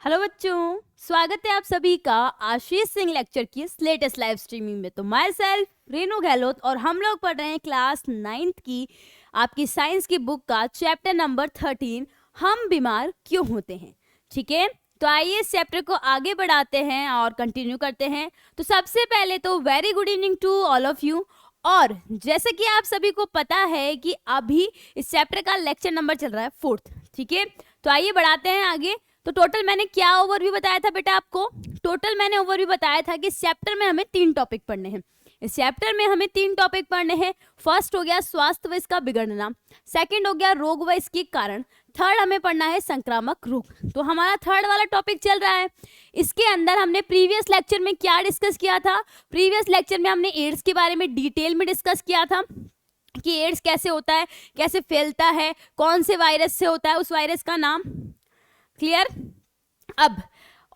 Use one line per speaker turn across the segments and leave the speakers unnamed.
Hello बच्चों, स्वागत है आप सभी का आशीष सिंह लेक्चर की लेटेस्ट लाइव स्ट्रीमिंग में। तो माई सेल्फ रेनू गहलोत और हम लोग पढ़ रहे हैं क्लास 9th की आपकी साइंस की बुक का चैप्टर नंबर 13, हम बीमार क्यों होते हैं। ठीक है, तो आइए इस चैप्टर को आगे बढ़ाते हैं और कंटिन्यू करते हैं। तो सबसे पहले तो very good evening to all of you. और जैसे कि आप सभी को पता है कि अभी इस चैप्टर का लेक्चर नंबर चल रहा है 4th। ठीक है, तो आइए बढ़ाते हैं आगे। तो टोटल मैंने क्या ओवरव्यू बताया था बेटा आपको? टोटल मैंने ओवरव्यू बताया था कि इस चैप्टर में हमें 3 टॉपिक पढ़ने हैं। इस चैप्टर में हमें 3 टॉपिक पढ़ने हैं। फर्स्ट हो गया स्वास्थ्य व इसका बिगड़ना, सेकंड हो गया रोग व इसके कारण, थर्ड हमें पढ़ना है संक्रामक रोग। तो हमारा थर्ड वाला टॉपिक चल रहा है। इसके अंदर हमने प्रीवियस लेक्चर में क्या डिस्कस किया था? प्रीवियस लेक्चर में हमने एड्स के बारे में डिटेल में डिस्कस किया था कि एड्स कैसे होता है, कैसे फैलता है, कौन से वायरस से होता है, उस वायरस का नाम। क्लियर? अब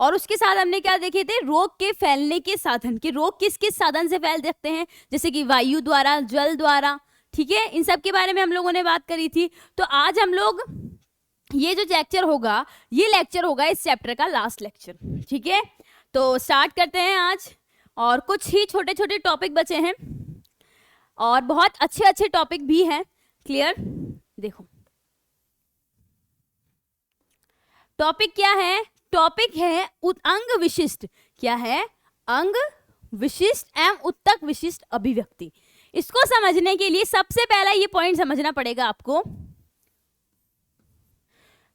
और उसके साथ हमने क्या देखे थे? रोग के फैलने के साधन, कि रोग किस किस साधन से फैल सकते हैं, जैसे कि वायु द्वारा, जल द्वारा। ठीक है, इन सब के बारे में हम लोगों ने बात करी थी। तो आज हम लोग ये जो लेक्चर होगा, ये लेक्चर होगा इस चैप्टर का लास्ट लेक्चर। ठीक है, तो स्टार्ट करते हैं आज। और कुछ ही छोटे छोटे टॉपिक बचे हैं और बहुत अच्छे अच्छे टॉपिक भी हैं। क्लियर? देखो टॉपिक क्या है? टॉपिक है अंग विशिष्ट। क्या है? अंग विशिष्ट एवं उत्तक विशिष्ट अभिव्यक्ति। इसको समझने के लिए सबसे पहला ये पॉइंट समझना पड़ेगा आपको।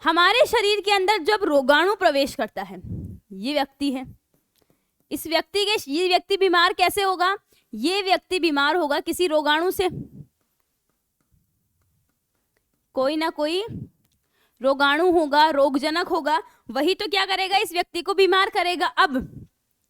हमारे शरीर के अंदर जब रोगाणु प्रवेश करता है, ये व्यक्ति है, इस व्यक्ति के ये व्यक्ति बीमार कैसे होगा? ये व्यक्ति बीमार होगा किसी रोगाणु से। कोई ना कोई रोगाणु होगा, रोगजनक होगा, वही तो क्या करेगा? इस व्यक्ति को बीमार करेगा। अब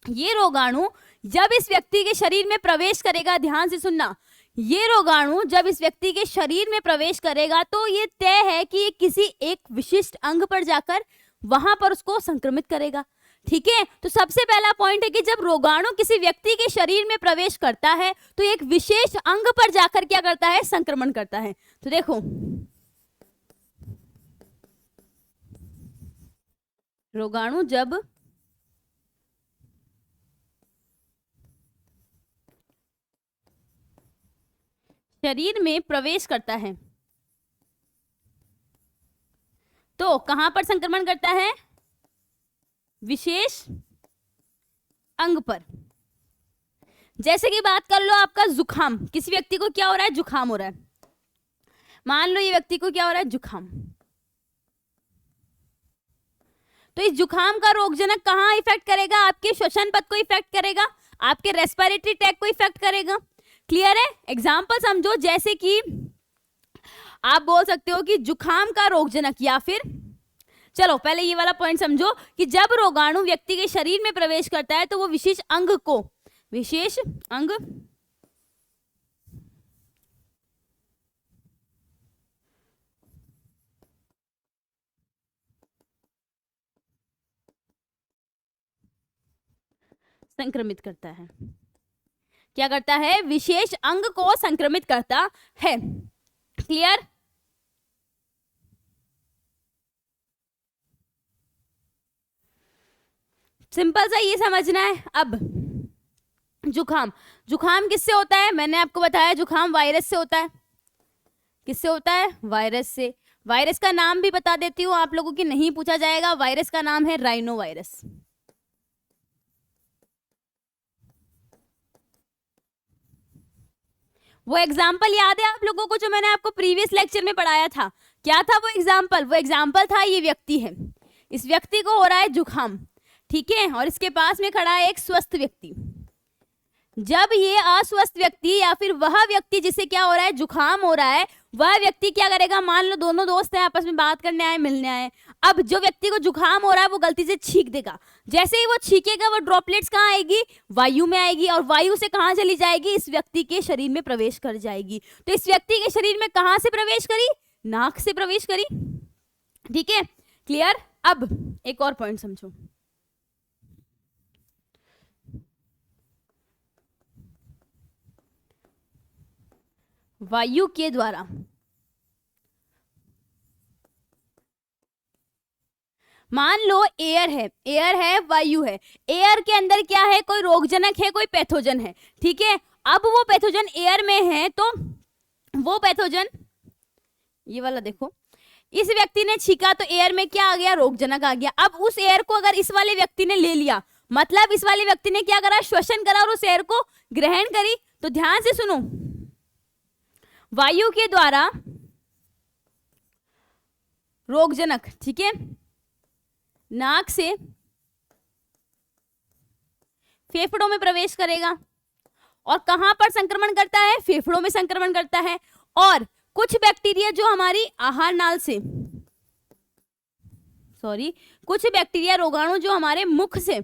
ये रोगाणु जब इस व्यक्ति के शरीर में प्रवेश करेगा, ध्यान से सुनना, ये रोगाणु जब इस व्यक्ति के शरीर में प्रवेश करेगा तो ये तय है कि ये किसी एक विशिष्ट अंग पर जाकर वहां पर उसको संक्रमित करेगा। ठीक है, तो सबसे पहला पॉइंट है कि जब रोगाणु किसी व्यक्ति के शरीर में प्रवेश करता है तो एक विशेष अंग पर जाकर क्या करता है? संक्रमण करता है। तो देखो, रोगाणु जब शरीर में प्रवेश करता है तो कहां पर संक्रमण करता है? विशेष अंग पर। जैसे कि बात कर लो आपका जुखाम, किसी व्यक्ति को क्या हो रहा है? जुखाम हो रहा है। मान लो ये व्यक्ति को क्या हो रहा है? जुखाम। तो इस जुखाम का रोगजनक कहां इफेक्ट करेगा? आपके श्वसन पथ को इफेक्ट करेगा, आपके रेस्पिरेटरी ट्रैक्ट को इफेक्ट करेगा। क्लियर है? एग्जांपल समझो, जैसे कि आप बोल सकते हो कि जुखाम का रोगजनक, या फिर चलो पहले ये वाला पॉइंट समझो कि जब रोगाणु व्यक्ति के शरीर में प्रवेश करता है तो वो विशेष अंग को, विशेष अंग संक्रमित करता है। क्या करता है? विशेष अंग को संक्रमित करता है। क्लियर? सिंपल सा ये समझना है। अब जुखाम, जुखाम किससे होता है? मैंने आपको बताया जुखाम वायरस से होता है। किससे होता है? वायरस से। वायरस का नाम भी बता देती हूँ, आप लोगों की नहीं पूछा जाएगा। वायरस का नाम है राइनो वायरस। वो एग्जाम्पल याद है आप लोगों को जो मैंने आपको प्रीवियस लेक्चर में पढ़ाया था? क्या था वो एग्जाम्पल? वो एग्जाम्पल था, ये व्यक्ति है, इस व्यक्ति को हो रहा है जुखाम। ठीक है, और इसके पास में खड़ा है एक स्वस्थ व्यक्ति। जब ये अस्वस्थ व्यक्ति या फिर वह व्यक्ति जिसे क्या हो रहा है? जुखाम हो रहा है, वह व्यक्ति क्या करेगा? मान लो दोनों दोस्त हैं, आपस में बात करने आए, मिलने आए। अब जो व्यक्ति को जुखाम हो रहा है वो गलती से छींक देगा। जैसे ही वो छींकेगा, वो ड्रॉपलेट्स कहाँ आएगी? वायु में आएगी, और वायु से कहाँ चली जाएगी? इस व्यक्ति के शरीर में प्रवेश कर जाएगी। तो इस व्यक्ति के शरीर में कहाँ से प्रवेश करी? नाक से प्रवेश करी। ठीक है, क्लियर? अब एक और पॉइंट समझो। वायु के द्वारा, मान लो एयर है, वायु है। एयर के अंदर क्या है, कोई रोगजनक है, कोई पैथोजन है, ठीक है। अब वो पैथोजन एयर में है, तो वो पैथोजन, ये वाला देखो, इस व्यक्ति ने छींका तो एयर में क्या आ गया, रोगजनक आ गया। अब उस एयर को अगर इस वाले व्यक्ति ने ले लिया, मतलब इस वाले व्यक्ति ने क्या करा, श्वसन करा और उस एयर को ग्रहण करी। तो ध्यान से सुनो, वायु के द्वारा रोगजनक, ठीक है, नाक से फेफड़ों में प्रवेश करेगा और कहां पर संक्रमण करता है, फेफड़ों में संक्रमण करता है। और कुछ बैक्टीरिया जो हमारी आहार नाल से, कुछ बैक्टीरिया रोगाणु जो हमारे मुख से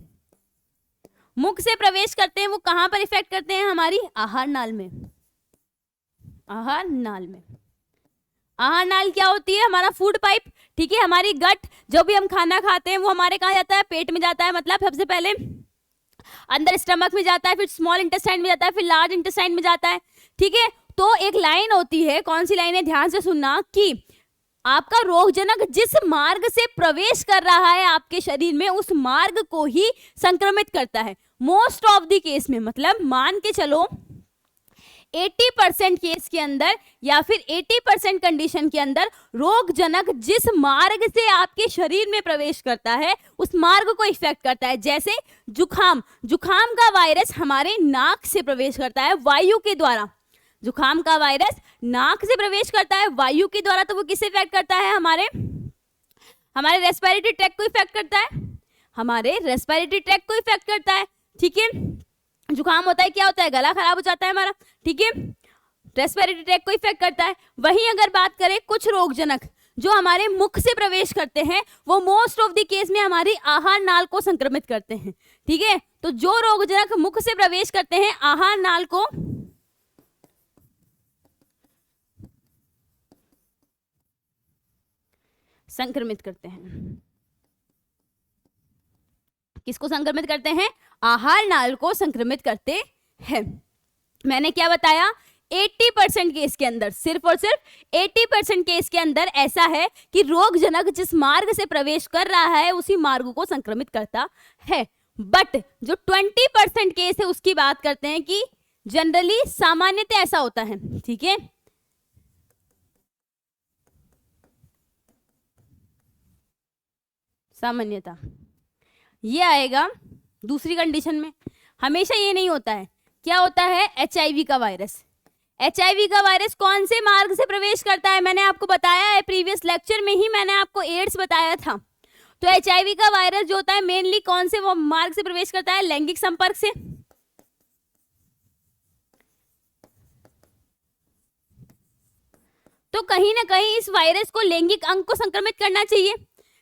प्रवेश करते हैं, वो कहां पर इफेक्ट करते हैं, हमारी आहार नाल में। आहार नाल क्या होती है, हमारा फूड पाइप, ठीक है। हमारी गट, जो भी हम खाना खाते हैं वो हमारे कहाँ जाता है, पेट में जाता है। मतलब सबसे पहले अंदर स्टमक में जाता है, फिर स्मॉल इंटेस्टाइन में जाता है, फिर लार्ज इंटेस्टाइन में जाता है, ठीक है। तो एक लाइन होती है, कौन सी लाइन है, ध्यान से सुनना, कि आपका रोगजनक जिस मार्ग से प्रवेश कर रहा है आपके शरीर में, उस मार्ग को ही संक्रमित करता है मोस्ट ऑफ द केस में। मतलब मान के चलो 80% केस के अंदर या फिर 80% कंडीशन के अंदर रोगजनक जिस मार्ग से आपके शरीर में प्रवेश करता है, उस मार्ग को इफेक्ट करता है। जैसे जुखाम का वायरस हमारे नाक से प्रवेश करता है वायु के द्वारा। जुखाम का वायरस नाक से प्रवेश करता है वायु के द्वारा, तो वो किसे इफेक्ट करता है, हमारे रेस्पिरेटरी ट्रैक्ट को इफेक्ट करता है, हमारे रेस्पिरेटरी ट्रैक्ट को इफेक्ट करता है, ठीक है। जुकाम होता है, क्या होता है, गला खराब हो जाता है हमारा, ठीक है, रेस्पिरेटरी ट्रैक्ट को इफेक्ट करता है। वहीं अगर बात करें कुछ रोगजनक जो हमारे मुख से प्रवेश करते हैं, वो मोस्ट ऑफ द केस में हमारी आहार नाल को संक्रमित करते हैं, ठीक है। तो जो रोगजनक मुख से प्रवेश करते हैं, आहार नाल को संक्रमित करते हैं, किसको संक्रमित करते हैं, आहार नाल को संक्रमित करते हैं। मैंने क्या बताया, 80% केस के अंदर, सिर्फ और सिर्फ 80% केस के अंदर ऐसा है कि रोगजनक जिस मार्ग से प्रवेश कर रहा है उसी मार्ग को संक्रमित करता है। बट जो 20% केस है उसकी बात करते हैं कि जनरली सामान्यतः ऐसा होता है, ठीक है। सामान्यता ये आएगा दूसरी कंडीशन में। हमेशा ये नहीं होता है। क्या होता है, HIV का वायरस। HIV का वायरस कौन से मार्ग से प्रवेश करता है, मैंने आपको बताया है, प्रीवियस लेक्चर में ही मैंने आपको एड्स बताया था। तो HIV का वायरस जो होता है मेनली कौन से वो मार्ग से प्रवेश करता है, लैंगिक संपर्क से। तो कहीं ना कहीं इस वायरस को लैंगिक अंग को संक्रमित करना चाहिए।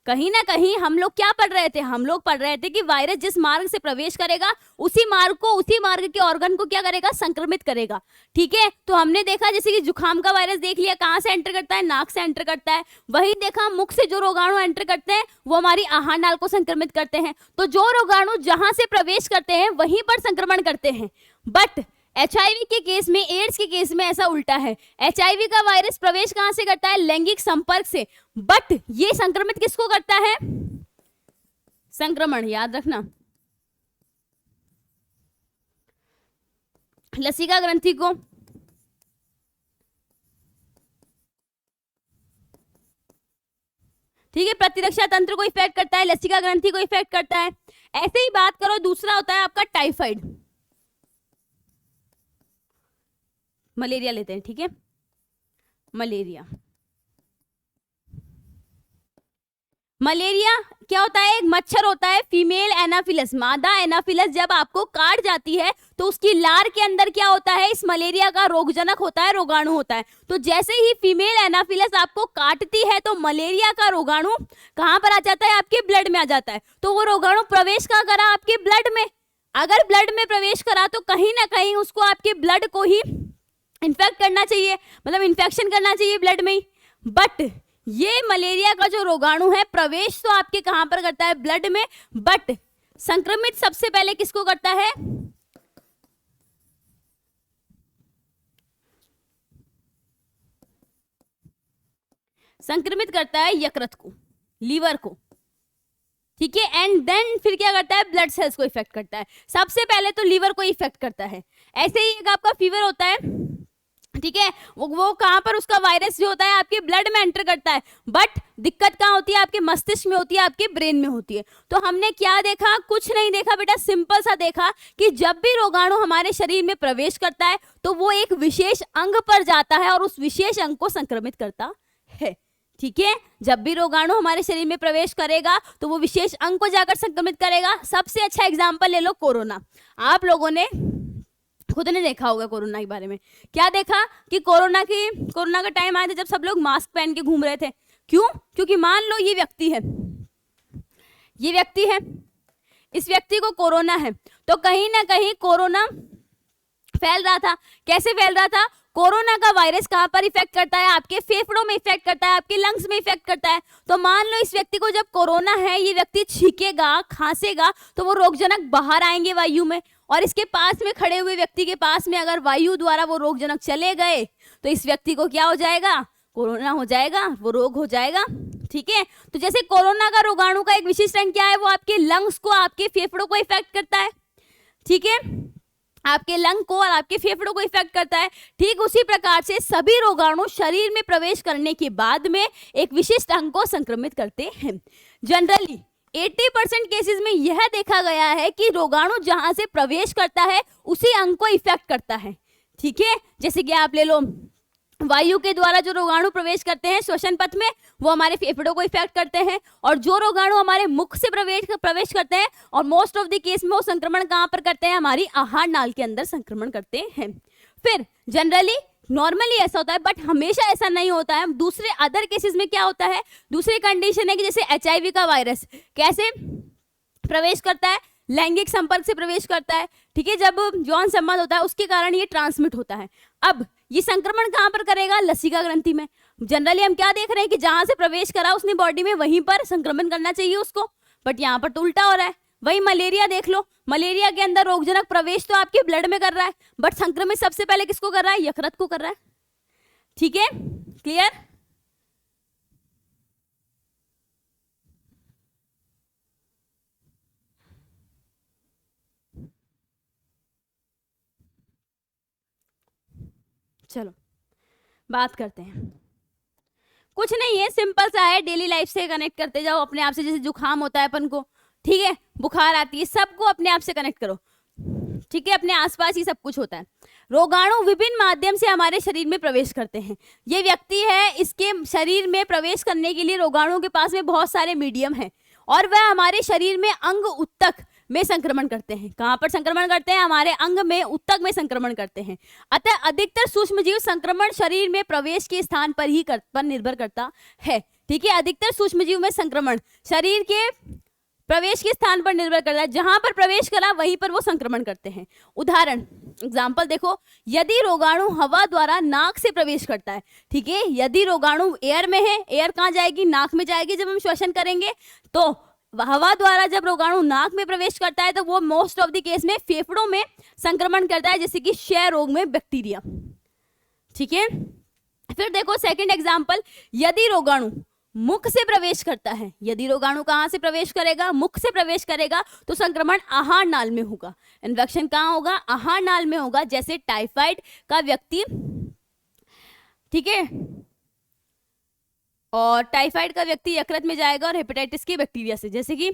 कहीं ना कहीं हम लोग क्या पढ़ रहे थे, हम लोग पढ़ रहे थे कि वायरस जिस मार्ग से प्रवेश करेगा उसी मार्ग के ऑर्गन को क्या करेगा, संक्रमित करेगा, ठीक है। तो हमने देखा जैसे कि जुखाम का वायरस देख लिया, कहां से एंटर करता है, नाक से एंटर करता है। वही देखा मुख से जो रोगाणु एंटर करते हैं वो हमारी आहार नाल को संक्रमित करते हैं। तो जो रोगाणु जहां से प्रवेश करते हैं वहीं पर संक्रमण करते हैं। बट HIV के केस में, एड्स के केस में ऐसा उल्टा है। HIV का वायरस प्रवेश कहां से करता है, लैंगिक संपर्क से। बट ये संक्रमित किसको करता है, संक्रमण याद रखना, लसिका ग्रंथि को, ठीक है, प्रतिरक्षा तंत्र को इफेक्ट करता है, लसिका ग्रंथि को इफेक्ट करता है। ऐसे ही बात करो, दूसरा होता है आपका टाइफाइड, मलेरिया लेते हैं, ठीक है। मलेरिया क्या होता है, एक मच्छर होता है फीमेल एनाफिलस, मादा एनाफिलस जब आपको काट जाती है तो उसकी लार के अंदर क्या होता है, इस मलेरिया का रोगजनक होता है, रोगाणु होता है। तो जैसे ही फीमेल एनाफिलस आपको काटती है तो मलेरिया का रोगाणु कहां पर आ जाता है, आपके ब्लड में आ जाता है। तो वो रोगाणु प्रवेश कहां करा, आपके ब्लड में। अगर ब्लड में प्रवेश करा तो कहीं ना कहीं उसको आपके ब्लड को ही इन्फेक्ट करना चाहिए, मतलब इन्फेक्शन करना चाहिए ब्लड में ही। बट ये मलेरिया का जो रोगाणु है प्रवेश तो आपके कहां पर करता है, ब्लड में। बट संक्रमित सबसे पहले किसको करता है, संक्रमित करता है यकृत को, लीवर को, ठीक है। एंड देन फिर क्या करता है, ब्लड सेल्स को इफेक्ट करता है। सबसे पहले तो लीवर को इफेक्ट करता है। ऐसे ही एक आपका फीवर होता है, ठीक है, वो कहां पर उसका वायरस जो होता है आपके ब्लड में एंटर करता है, बट दिक्कत कहां होती है, आपके मस्तिष्क में होती है, आपके ब्रेन में होती है। तो हमने क्या देखा, कुछ नहीं देखा बेटा, सिंपल सा देखा कि जब भी रोगाणु हमारे शरीर में प्रवेश करता है तो वो एक विशेष अंग पर जाता है और उस विशेष अंग को संक्रमित करता है। ठीक है, जब भी रोगाणु हमारे शरीर में प्रवेश करेगा तो वो विशेष अंग को जाकर संक्रमित करेगा। सबसे अच्छा एग्जाम्पल ले लो कोरोना। आप लोगों ने खुद ने देखा होगा कोरोना के बारे में। क्या देखा कि कोरोना का टाइम आया था जब सब लोग मास्क पहन के घूम रहे थे। क्यों? क्योंकि मान लो ये व्यक्ति है, इस व्यक्ति को कोरोना है, तो कहीं ना कहीं कोरोना फैल रहा था। कैसे फैल रहा था? कोरोना का वायरस कहां पर इफेक्ट करता है, आपके फेफड़ों में इफेक्ट करता है, आपके लंग्स में इफेक्ट करता है। तो मान लो इस व्यक्ति को जब कोरोना है, ये व्यक्ति छींकेगा, खांसेगा, तो वो रोगजनक बाहर आएंगे वायु में, और इसके पास में खड़े हुए व्यक्ति के पास में अगर वायु द्वारा वो रोगजनक चले गए तो इस व्यक्ति को क्या हो जाएगा, कोरोना हो जाएगा, वो रोग हो जाएगा। ठीक है, तो जैसे कोरोना का रोगाणु का एक विशिष्ट रंग क्या है, वो आपके लंग्स को, आपके फेफड़ों को इफेक्ट करता है। ठीक है, आपके लंग को और आपके फेफड़ों को इफेक्ट करता है। ठीक उसी प्रकार से सभी रोगाणु शरीर में प्रवेश करने के बाद में एक विशिष्ट अंग को संक्रमित करते हैं। जनरली 80% केसेस में यह देखा गया है कि रोगाणु जहां से प्रवेश करता है उसी अंग को इफेक्ट करता है। ठीक है, जैसे कि आप ले लो, वायु के द्वारा जो रोगाणु प्रवेश करते हैं श्वसन पथ में, वो हमारे फेफड़ों को इफेक्ट करते हैं, और जो रोगाणु हमारे मुख से प्रवेश करते हैं, और मोस्ट ऑफ द केस में वो संक्रमण कहां पर करते हैं, हमारी आहार नाल के अंदर संक्रमण करते हैं। फिर जनरली नॉर्मली ऐसा होता है, बट हमेशा ऐसा नहीं होता है। दूसरे अदर केसेस में क्या होता है, दूसरी कंडीशन है कि जैसे HIV का वायरस कैसे प्रवेश करता है, लैंगिक संपर्क से प्रवेश करता है। ठीक है, जब यौन संबंध होता है उसके कारण ये ट्रांसमिट होता है। अब ये संक्रमण कहां पर करेगा, लसिका ग्रंथि में। जनरली हम क्या देख रहे हैं कि जहां से प्रवेश करा उसने बॉडी में, वहीं पर संक्रमण करना चाहिए उसको, बट यहाँ पर तो उल्टा हो रहा है। वही मलेरिया देख लो, मलेरिया के अंदर रोगजनक प्रवेश तो आपके ब्लड में कर रहा है, बट संक्रमित सबसे पहले किसको कर रहा है, यकृत को कर रहा है। ठीक है, क्लियर? चलो बात करते हैं। कुछ नहीं है, सिंपल सा है, डेली लाइफ से कनेक्ट करते जाओ अपने आप से। जैसे जुकाम होता है अपन को, ठीक है, बुखार आती है, सबको अपने आप से कनेक्ट करो। ठीक है, अपने आसपास ही सब कुछ होता है। रोगाणु विभिन्न माध्यम से हमारे शरीर में प्रवेश करते हैं। ये व्यक्ति है, इसके शरीर में प्रवेश करने के लिए रोगाणु के पास में बहुत सारे मीडियम हैं, और वह हमारे शरीर में अंग उत्तक में संक्रमण करते हैं। कहां पर संक्रमण करते हैं, हमारे अंग में, उत्तक में संक्रमण करते हैं। अतः अधिकतर सूक्ष्मजीव संक्रमण शरीर में प्रवेश के स्थान पर ही पर निर्भर करता है। ठीक है, अधिकतर सूक्ष्मजीव में संक्रमण शरीर के प्रवेश के स्थान पर निर्भर करता है, जहां पर प्रवेश करा वहीं पर वो संक्रमण करते हैं। उदाहरण, एग्जाम्पल देखो, यदि रोगाणु हवा द्वारा नाक से प्रवेश करता है, ठीक है, यदि रोगाणु एयर में है, एयर कहां जाएगी, नाक में जाएगी जब हम श्वसन करेंगे, तो हवा द्वारा जब रोगाणु नाक में प्रवेश करता है तो वो मोस्ट ऑफ द केस में फेफड़ों में संक्रमण करता है, जैसे कि क्षय रोग में बैक्टीरिया। ठीक है, फिर देखो सेकंड एग्जांपल, यदि रोगाणु मुख से प्रवेश करता है, यदि रोगाणु कहां से प्रवेश करेगा, मुख से प्रवेश करेगा, तो संक्रमण आहार नाल में होगा। इन्फेक्शन कहां होगा, आहार नाल में होगा। जैसे टाइफाइड का व्यक्ति, ठीक है, और टाइफाइड का व्यक्ति यकृत में जाएगा, और हेपेटाइटिस के बैक्टीरिया से, जैसे कि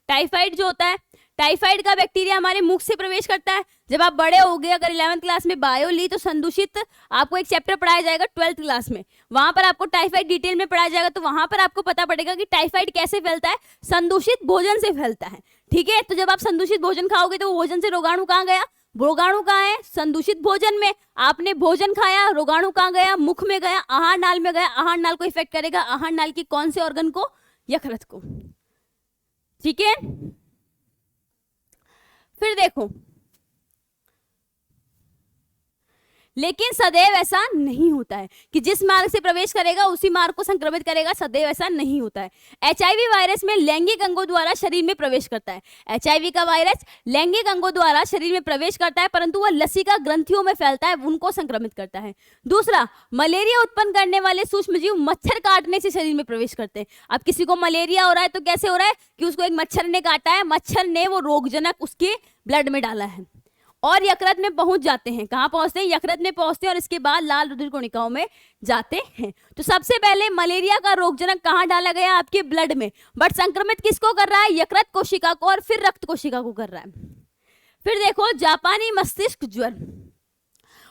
टाइफाइड जो होता है, टाइफाइड का बैक्टीरिया हमारे मुख से प्रवेश करता है। जब आप बड़े हो गए, अगर 11th क्लास में बायो ली, तो संदूषित आपको एक चैप्टर पढ़ाया जाएगा 12th क्लास में, वहां पर आपको टाइफाइड डिटेल में पढ़ाया जाएगा। तो वहां पर आपको पता पड़ेगा कि टाइफाइड कैसे फैलता है, संदूषित भोजन से फैलता है। ठीक है, तो जब आप संदूषित भोजन खाओगे तो भोजन से रोगाणु कहाँ गया, रोगाणु कहाँ है, संदूषित भोजन में। आपने भोजन खाया, रोगाणु कहाँ गया, मुख में गया, आहार नाल में गया, आहार नाल को इफेक्ट करेगा। आहार नाल की कौन से ऑर्गन को, यकृत को। ठीक है, फिर देखो, लेकिन सदैव ऐसा नहीं होता है कि जिस मार्ग से प्रवेश करेगा उसी मार्ग को संक्रमित करेगा, सदैव ऐसा नहीं होता है। एचआईवी वायरस में लैंगिक अंगों द्वारा शरीर में प्रवेश करता है। एचआईवी का वायरस लैंगिक अंगों द्वारा शरीर में प्रवेश करता है, परंतु वह लसिका ग्रंथियों में फैलता है, उनको संक्रमित करता है। दूसरा, मलेरिया उत्पन्न करने वाले सूक्ष्मजीव मच्छर काटने से शरीर में प्रवेश करते हैं। अब किसी को मलेरिया हो रहा है तो कैसे हो रहा है कि उसको एक मच्छर ने काटा है, मच्छर ने वो रोगजनक उसके ब्लड में डाला है और यकृत में पहुंच जाते हैं। कहां पहुंचते हैं? यकृत में पहुंचते हैं और इसके बाद लाल रुधिर कोशिकाओं में जाते हैं। तो सबसे पहले मलेरिया का रोगजनक कहां डाला गया? आपके ब्लड में। बट संक्रमित किसको कर रहा है? यकृत कोशिका को और फिर रक्त कोशिका को कर रहा है। फिर देखो, जापानी मस्तिष्क ज्वर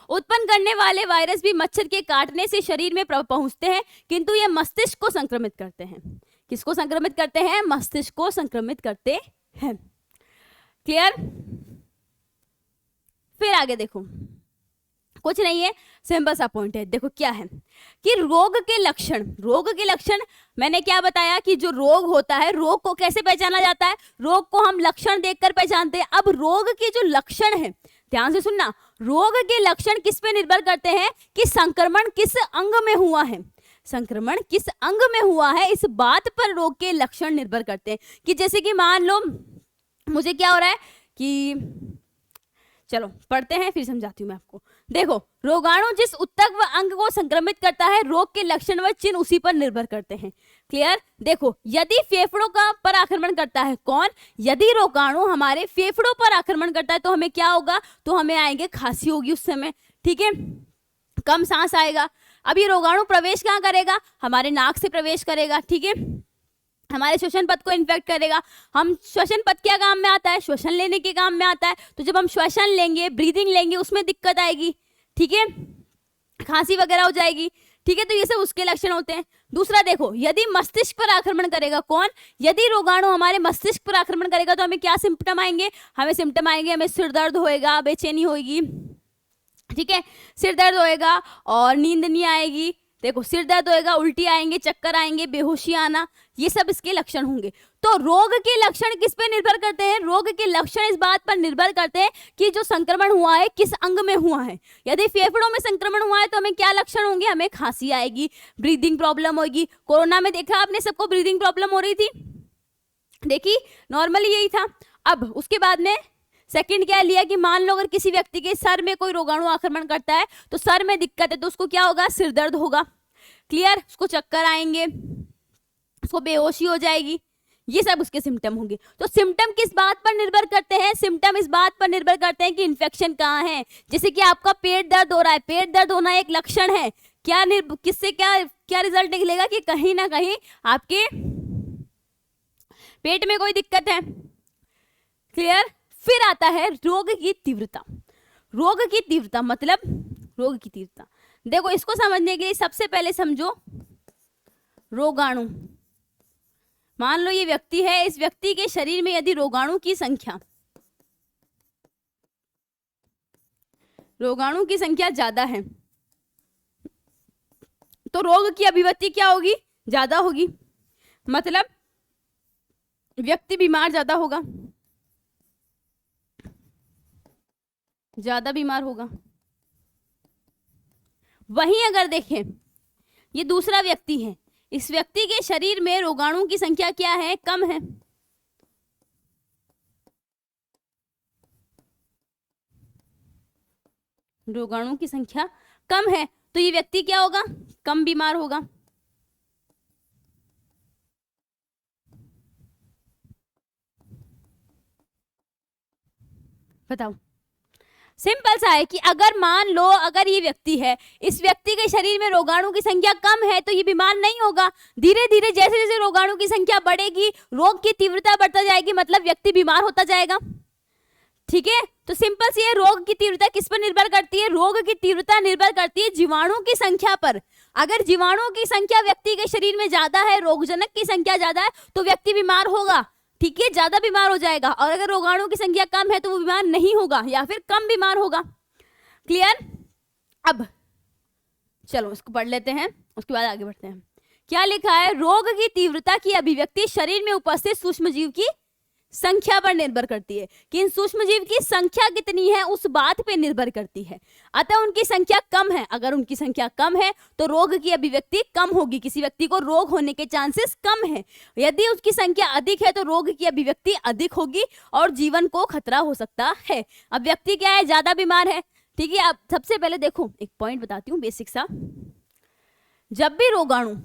उत्पन्न करने वाले वायरस भी मच्छर के काटने से शरीर में पहुंचते हैं, किंतु ये मस्तिष्क को संक्रमित करते हैं। किसको संक्रमित करते हैं? मस्तिष्क को संक्रमित करते हैं। क्लियर? फिर आगे देखो, कुछ नहीं है, सिंपल सा पॉइंट है। देखो क्या है कि रोग के लक्षण मैंने क्या बताया कि जो रोग होता है, रोग को कैसे पहचाना जाता है? रोग को हम लक्षण देखकर पहचानते हैं। अब रोग के जो लक्षण है, ध्यान से सुनना, रोग के लक्षण किस पे निर्भर करते हैं कि संक्रमण किस अंग में हुआ है। संक्रमण किस अंग में हुआ है, इस बात पर रोग के लक्षण निर्भर करते हैं। कि जैसे कि मान लो मुझे क्या हो रहा है कि, चलो पढ़ते हैं फिर समझाती हूँ मैं आपको। देखो, रोगाणु जिस ऊतक व अंग को संक्रमित करता है, रोग के लक्षण व चिन्ह उसी पर निर्भर करते हैं। क्लियर? देखो, यदि फेफड़ों का पर आक्रमण करता है, कौन? यदि रोगाणु हमारे फेफड़ों पर आक्रमण करता है तो हमें क्या होगा? तो हमें आएंगे, खांसी होगी उस समय, ठीक है, कम सांस आएगा। अब ये रोगाणु प्रवेश कहाँ करेगा? हमारे नाक से प्रवेश करेगा, ठीक है, हमारे श्वसन पथ को इन्फेक्ट करेगा। हम श्वसन पथ क्या काम में आता है? श्वसन लेने के काम में आता है। तो जब हम श्वसन लेंगे, ब्रीदिंग लेंगे, उसमें दिक्कत आएगी, ठीक है, खांसी वगैरह हो जाएगी, ठीक है। तो ये सब उसके लक्षण होते हैं। दूसरा देखो, यदि मस्तिष्क पर आक्रमण करेगा, कौन? यदि रोगाणु हमारे मस्तिष्क पर आक्रमण करेगा तो हमें क्या सिम्टम आएंगे? हमें सिम्टम आएंगे, हमें सिर दर्द होएगा, बेचैनी होएगी, ठीक है, सिर दर्द होएगा और नींद नहीं आएगी। देखो, सिर दर्द होएगा, उल्टी आएंगे, चक्कर आएंगे, बेहोशी आना, ये सब इसके लक्षण होंगे। तो रोग के लक्षण किस पे निर्भर करते हैं? रोग के लक्षण इस बात पर निर्भर करते हैं कि जो संक्रमण हुआ है किस अंग में हुआ है। यदि फेफड़ों में संक्रमण हुआ है तो हमें क्या लक्षण होंगे? हमें खांसी आएगी, ब्रीदिंग प्रॉब्लम होगी। कोरोना में देखा आपने, सबको ब्रीदिंग प्रॉब्लम हो रही थी, देखी, नॉर्मली यही था। अब उसके बाद में सेकंड क्या लिया कि मान लो अगर किसी व्यक्ति के सर में कोई रोगाणु आक्रमण करता है तो सर में दिक्कत है तो उसको क्या होगा? सिर दर्द होगा। क्लियर? उसको चक्कर आएंगे, उसको बेहोशी हो जाएगी, ये सब उसके सिम्टम होंगे। तो सिम्टम किस बात पर निर्भर करते हैं? सिम्टम इस बात पर निर्भर करते हैं कि इन्फेक्शन कहाँ है। जैसे कि आपका पेट दर्द हो रहा है, पेट दर्द होना एक लक्षण है। क्या किससे क्या रिजल्ट निकलेगा कि कहीं ना कहीं आपके पेट में कोई दिक्कत है। क्लियर? फिर आता है रोग की तीव्रता। रोग की तीव्रता मतलब रोग की तीव्रता, देखो इसको समझने के लिए सबसे पहले समझो रोगाणु। मान लो ये व्यक्ति है, इस व्यक्ति के शरीर में यदि रोगाणु की संख्या ज्यादा है तो रोग की अभिव्यक्ति क्या होगी? ज्यादा होगी, मतलब व्यक्ति बीमार ज्यादा होगा, ज्यादा बीमार होगा। वहीं अगर देखें ये दूसरा व्यक्ति है, इस व्यक्ति के शरीर में रोगाणु की संख्या क्या है? कम है। रोगाणु की संख्या कम है तो ये व्यक्ति क्या होगा? कम बीमार होगा। बताओ, सिंपल सा है कि अगर मान लो अगर ये व्यक्ति है, इस व्यक्ति के शरीर में रोगाणु की संख्या कम है तो ये बीमार नहीं होगा। धीरे धीरे जैसे जैसे रोगाणु की संख्या बढ़ेगी रोग की तीव्रता बढ़ता जाएगी, मतलब व्यक्ति बीमार होता जाएगा। ठीक है, तो सिंपल सी है, रोग की तीव्रता किस पर निर्भर करती है? रोग की तीव्रता निर्भर करती है जीवाणु की संख्या पर। अगर जीवाणु की संख्या व्यक्ति के शरीर में ज्यादा है, रोगजनक की संख्या ज्यादा है तो व्यक्ति बीमार होगा। ठीक है, ज्यादा बीमार हो जाएगा। और अगर रोगाणु की संख्या कम है तो वो बीमार नहीं होगा या फिर कम बीमार होगा। क्लियर? अब चलो इसको पढ़ लेते हैं, उसके बाद आगे बढ़ते हैं। क्या लिखा है? रोग की तीव्रता की अभिव्यक्ति शरीर में उपस्थित सूक्ष्मजीव की संख्या पर निर्भर करती है कि इन सूक्ष्म जीव की संख्या कितनी है उस बात पे निर्भर करती है। अतः उनकी संख्या कम है, अगर उनकी संख्या कम है तो रोग की अभिव्यक्ति कम होगी, किसी व्यक्ति को रोग होने के चांसेस कम है। यदि उसकी संख्या अधिक है तो रोग की अभिव्यक्ति अधिक होगी और जीवन को खतरा हो सकता है। अब व्यक्ति क्या है, ज्यादा बीमार है, ठीक है। अब सबसे पहले देखो एक पॉइंट बताती हूँ बेसिक सा। जब भी रोगाणु,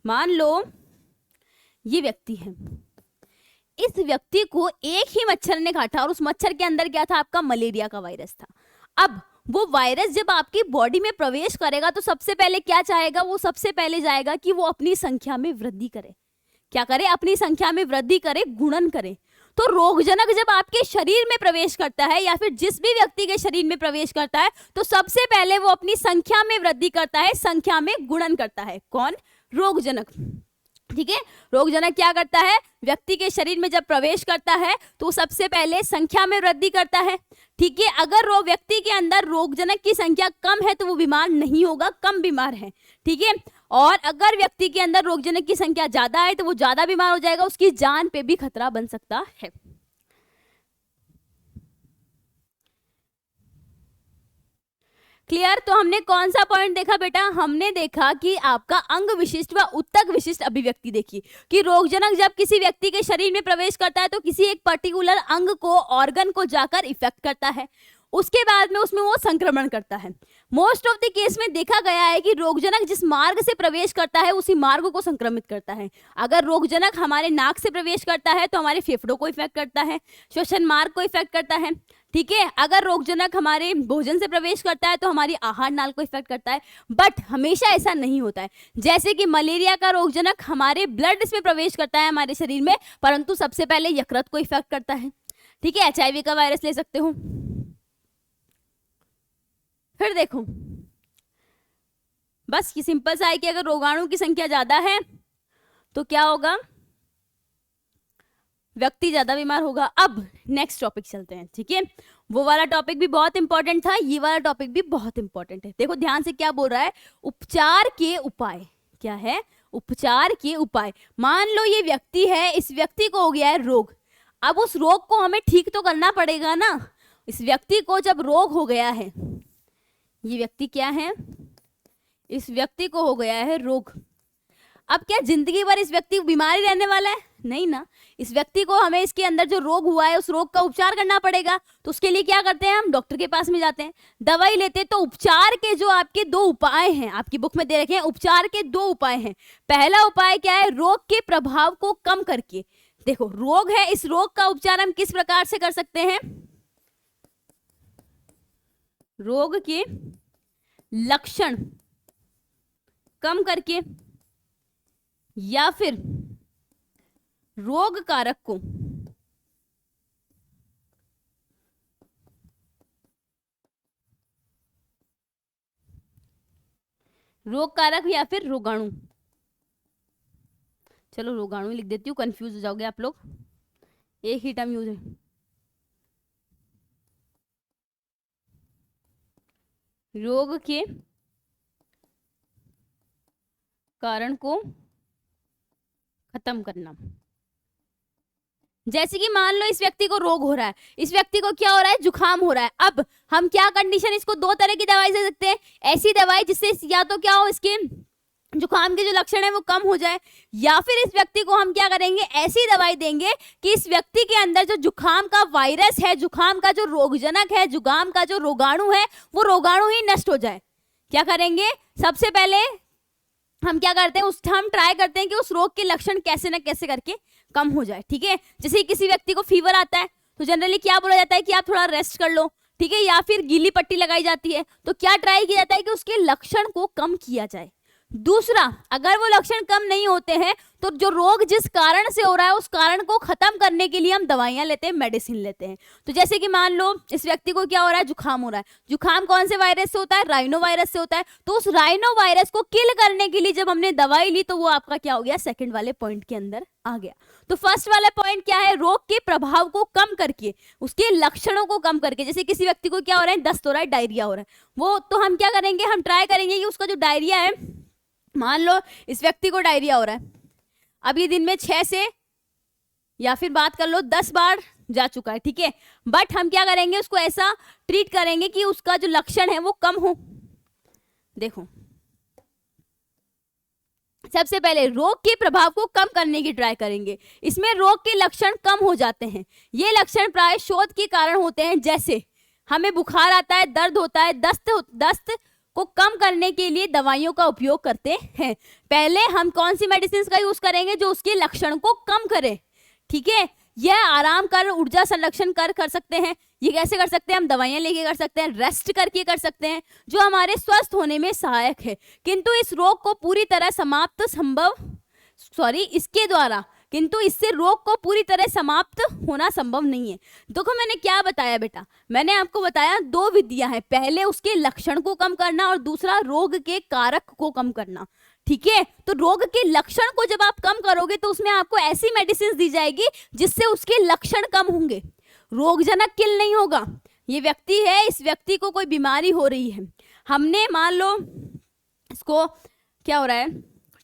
मान लो ये व्यक्ति है, इस व्यक्ति को एक ही मच्छर ने काटा और उस मच्छर के अंदर क्या था, आपका मलेरिया का वायरस था। अब वो वायरस जब आपकी बॉडी में प्रवेश करेगा तो सबसे पहले क्या चाहेगा, वो सबसे पहले जाएगा कि वो अपनी संख्या में वृद्धि करे। क्या करे, अपनी संख्या में वृद्धि करे, गुणन करे। तो रोगजनक जब आपके शरीर में प्रवेश करता है या फिर जिस भी व्यक्ति के शरीर में प्रवेश करता है तो सबसे पहले वो अपनी संख्या में वृद्धि करता है, संख्या में गुणन करता है। कौन, रोगजनक, ठीक है। रोगजनक क्या करता है, व्यक्ति के शरीर में जब प्रवेश करता है तो सबसे पहले संख्या में वृद्धि करता है, ठीक है। अगर वो व्यक्ति के अंदर रोगजनक की संख्या कम है तो वो बीमार नहीं होगा, कम बीमार है, ठीक है। और अगर व्यक्ति के अंदर रोगजनक की संख्या ज्यादा है तो वो ज्यादा बीमार हो जाएगा, उसकी जान पे भी खतरा बन सकता है। क्लियर। तो हमने कौन सा पॉइंट देखा बेटा, हमने देखा कि आपका अंग विशिष्ट व उत्तक विशिष्ट अभिव्यक्ति देखी कि रोगजनक जब किसी व्यक्ति के शरीर में प्रवेश करता है तो किसी एक पर्टिकुलर अंग को, ऑर्गन को जाकर इफेक्ट करता है, उसके बाद में उसमें वो संक्रमण करता है। मोस्ट ऑफ द केस में देखा गया है कि रोगजनक जिस मार्ग से प्रवेश करता है उसी मार्ग को संक्रमित करता है। अगर रोगजनक हमारे नाक से प्रवेश करता है तो हमारे फेफड़ों को इफेक्ट करता है, श्वसन मार्ग को इफेक्ट करता है, ठीक है। अगर रोगजनक हमारे भोजन से प्रवेश करता है तो हमारी आहार नाल को इफेक्ट करता है। बट हमेशा ऐसा नहीं होता है। जैसे कि मलेरिया का रोगजनक हमारे ब्लड में प्रवेश करता है हमारे शरीर में, परंतु सबसे पहले यकृत को इफेक्ट करता है, ठीक है। HIV का वायरस ले सकते हो। फिर देखो, बस ये सिंपल सा है कि अगर रोगाणु की संख्या ज्यादा है तो क्या होगा, व्यक्ति ज्यादा बीमार होगा। अब नेक्स्ट टॉपिक चलते हैं, ठीक है। वो वाला टॉपिक भी बहुत इंपॉर्टेंट था, ये वाला टॉपिक भी बहुत इंपॉर्टेंट है। देखो ध्यान से क्या बोल रहा है, उपचार के उपाय। क्या है, उपचार के उपाय। मान लो ये व्यक्ति है, इस व्यक्ति को हो गया है रोग, अब उस रोग को हमें ठीक तो करना पड़ेगा ना। इस व्यक्ति को जब रोग हो गया है, ये व्यक्ति क्या है, इस व्यक्ति को हो गया है रोग, अब क्या जिंदगी भर इस व्यक्ति को बीमारी रहने वाला है, नहीं ना। इस व्यक्ति को हमें इसके अंदर जो रोग हुआ है उस रोग का उपचार करना पड़ेगा। तो उसके लिए क्या करते हैं, हम डॉक्टर के पास में जाते हैं, दवाई लेते हैं। तो उपचार के जो आपके दो उपाय हैं, आपकी बुक में दे रखे हैं, उपचार के दो उपाय हैं। पहला उपाय क्या है, रोग के प्रभाव को कम करके। देखो रोग है, इस रोग का उपचार हम किस प्रकार से कर सकते हैं, रोग के लक्षण कम करके या फिर रोग कारक को रोग कारक या फिर रोगाणु, चलो रोगाणु लिख देती हूँ, कंफ्यूज हो जाओगे आप लोग, एक ही टर्म यूज है। रोग के कारण को खत्म करना। जैसे कि मान लो इस व्यक्ति को रोग हो रहा है, इस व्यक्ति को क्या हो रहा है, जुकाम हो रहा है। अब हम क्या कंडीशन, इसको दो तरह की दवाई दे सकते हैं। ऐसी दवाई जिससे या तो क्या हो, इसके जुकाम के जो लक्षण है वो कम हो जाए, या फिर इस व्यक्ति को हम क्या करेंगे, ऐसी दवाई देंगे कि इस व्यक्ति के अंदर जो जुकाम का वायरस है, जुकाम का जो रोगजनक है, जुकाम का जो रोगाणु है, वो रोगाणु ही नष्ट हो जाए। क्या करेंगे, सबसे पहले हम क्या करते हैं, हम ट्राई करते हैं कि उस रोग के लक्षण कैसे ना कैसे करके कम हो जाए, ठीक है। जैसे किसी व्यक्ति को फीवर आता है तो जनरली क्या बोला जाता है कि आप थोड़ा रेस्ट कर लो, ठीक है, या फिर गीली पट्टी लगाई जाती है। तो क्या ट्राई किया जाता है कि उसके लक्षण को कम किया जाए। दूसरा, अगर वो लक्षण कम नहीं होते हैं तो जो रोग जिस कारण से हो रहा है उस कारण को खत्म करने के लिए हम दवाइयां लेते हैं, मेडिसिन लेते हैं। तो जैसे कि मान लो इस व्यक्ति को क्या हो रहा है, जुकाम हो रहा है। जुकाम कौन से वायरस से होता है, राइनो वायरस से होता है। तो उस राइनो वायरस को किल करने के लिए जब हमने दवाई ली तो वो आपका क्या हो गया, सेकंड वाले पॉइंट के अंदर आ गया। तो फर्स्ट वाला पॉइंट क्या है, रोग के प्रभाव को कम करके, उसके लक्षणों को कम करके। जैसे किसी व्यक्ति को क्या हो रहा है, दस्त हो रहा है, डायरिया हो रहा है, वो तो हम क्या करेंगे, हम ट्राई करेंगे कि उसका जो डायरिया है, मान लो इस व्यक्ति को डायरिया हो रहा है, अब ये दिन में 6 से या फिर बात कर लो 10 बार जा चुका है, ठीक है, बट हम क्या करेंगे, उसको ऐसा ट्रीट करेंगे कि उसका जो लक्षण है वो कम हो। देखो, सबसे पहले रोग के प्रभाव को कम करने की ट्राई करेंगे। इसमें रोग के लक्षण कम हो जाते हैं। ये लक्षण प्राय शोथ के कारण होते हैं, जैसे हमें बुखार आता है, दर्द होता है, दस्त को कम करने के लिए दवाइयों का उपयोग करते हैं। पहले हम कौन सी मेडिसिन का यूज करेंगे, जो उसके लक्षण को कम करे, ठीक है। यह आराम कर ऊर्जा संरक्षण कर सकते हैं। ये कैसे कर सकते हैं, हम दवाइयां लेके कर सकते हैं, रेस्ट करके कर सकते हैं, जो हमारे स्वस्थ होने में सहायक है। किंतु इस रोग को पूरी तरह इसके द्वारा किंतु इससे रोग को पूरी तरह समाप्त होना संभव नहीं है। देखो मैंने क्या बताया बेटा, मैंने आपको बताया 2 विधियां हैं, पहले उसके लक्षण को कम करना और दूसरा रोग के कारक को कम करना, ठीक है। तो रोग के लक्षण को जब आप कम करोगे तो उसमें आपको ऐसी मेडिसिन दी जाएगी जिससे उसके लक्षण कम होंगे, रोगजनक किल नहीं होगा। ये व्यक्ति है, इस व्यक्ति को कोई बीमारी हो रही है, हमने मान लो इसको क्या हो रहा है,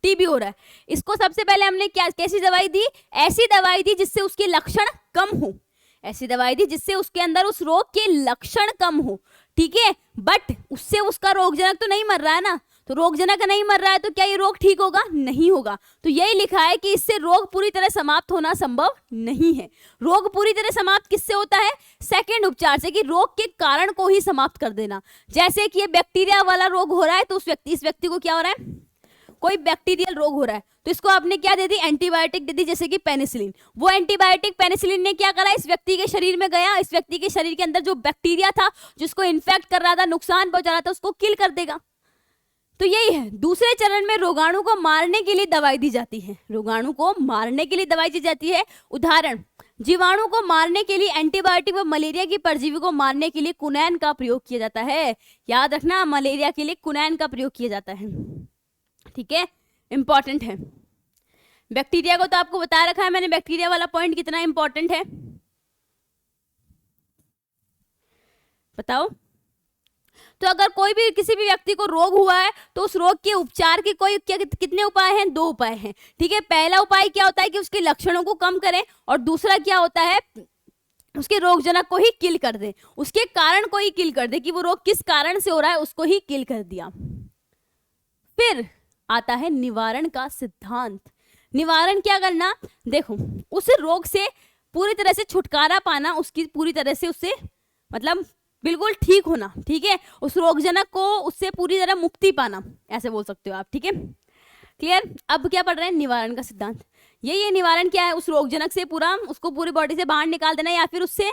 टीबी हो रहा है, इसको सबसे पहले हमने कैसी दवाई दी, ऐसी दवाई दी जिससे उसके लक्षण कम हो, ऐसी दवाई दी जिससे उसके अंदर उस रोग के लक्षण कम हो, ठीक है। बट उससे उसका रोगजनक तो नहीं मर रहा है ना, तो रोगजनक नहीं मर रहा है तो क्या ये रोग ठीक होगा, नहीं होगा। तो यही लिखा है कि इससे रोग पूरी तरह समाप्त होना संभव नहीं है। रोग पूरी तरह समाप्त किससे होता है, सेकंड उपचार से, कि रोग के कारण को ही समाप्त कर देना। जैसे कि ये बैक्टीरिया वाला रोग हो रहा है, तो इस व्यक्ति को क्या हो रहा है, कोई बैक्टीरियल रोग हो रहा है, तो इसको आपने क्या दे दी, एंटीबायोटिक दे दी, जैसे कि पेनिसिलिन। वो एंटीबायोटिक पेनिसिलिन ने क्या करा, इस व्यक्ति के शरीर में गया, इस व्यक्ति के शरीर के अंदर जो बैक्टीरिया था, जिसको इन्फेक्ट कर रहा था, नुकसान पहुंचा रहा था, उसको किल कर देगा। तो यही है। दूसरे चरण में रोगाणु को मारने के लिए दवाई दी जाती है, रोगाणु को मारने के लिए दवाई दी जाती है। उदाहरण, जीवाणु को मारने के लिए एंटीबायोटिक व मलेरिया की परजीवी को मारने के लिए कुनैन का प्रयोग किया जाता है। याद रखना, मलेरिया के लिए कुनैन का प्रयोग किया जाता है, ठीक है, इंपॉर्टेंट है। बैक्टीरिया को तो आपको बता रखा है मैंने, बैक्टीरिया वाला पॉइंट कितना इंपॉर्टेंट है बताओ। तो अगर कोई भी किसी भी व्यक्ति को रोग हुआ है तो उस रोग के उपचार के कितने उपाय हैं, 2 उपाय हैं, ठीक है। पहला उपाय क्या होता है कि उसके लक्षणों को कम करें, और दूसरा क्या होता है, उसके रोगजनक को ही किल कर दे, उसके कारण को ही किल कर दे, कि वो रोग किस कारण से हो रहा है उसको ही किल कर दिया। फिर आता है निवारण का सिद्धांत। निवारण क्या करना, देखो उस रोग से पूरी तरह से छुटकारा पाना, उसकी पूरी तरह से उससे मतलब बिल्कुल ठीक होना, ठीक है, उस रोगजनक को उससे पूरी तरह मुक्ति पाना, ऐसे बोल सकते हो आप, ठीक है, क्लियर। अब क्या पढ़ रहे हैं, निवारण का सिद्धांत। ये निवारण क्या है, उस रोगजनक से पूरा उसको पूरी बॉडी से बाहर निकाल देना, या फिर उससे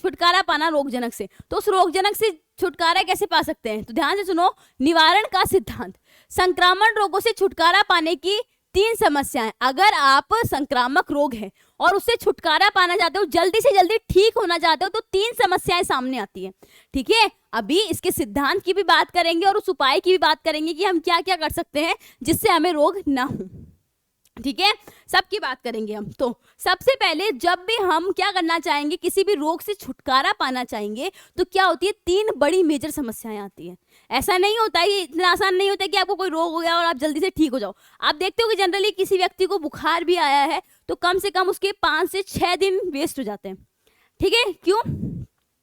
छुटकारा पाना रोगजनक से। तो उस रोगजनक से छुटकारा कैसे पा सकते हैं, तो ध्यान से सुनो, निवारण का सिद्धांत। संक्रामक रोगों से छुटकारा पाने की 3 समस्याएं। अगर आप संक्रामक रोग है और उससे छुटकारा पाना चाहते हो, जल्दी से जल्दी ठीक होना चाहते हो, तो 3 समस्याएं सामने आती है, ठीक है। अभी इसके सिद्धांत की भी बात करेंगे और उस उपाय की भी बात करेंगे कि हम क्या क्या कर सकते हैं जिससे हमें रोग ना हो, ठीक है, सबकी बात करेंगे हम। तो सबसे पहले जब भी हम क्या करना चाहेंगे, किसी भी रोग से छुटकारा पाना चाहेंगे, तो क्या होती है, 3 बड़ी मेजर समस्याएं आती है। ऐसा नहीं होता है, इतना आसान नहीं होता है कि आपको कोई रोग हो गया और आप जल्दी से ठीक हो जाओ। आप देखते हो कि जनरली किसी व्यक्ति को बुखार भी आया है तो कम से कम उसके 5 से 6 दिन वेस्ट हो जाते हैं, ठीक है। क्यों,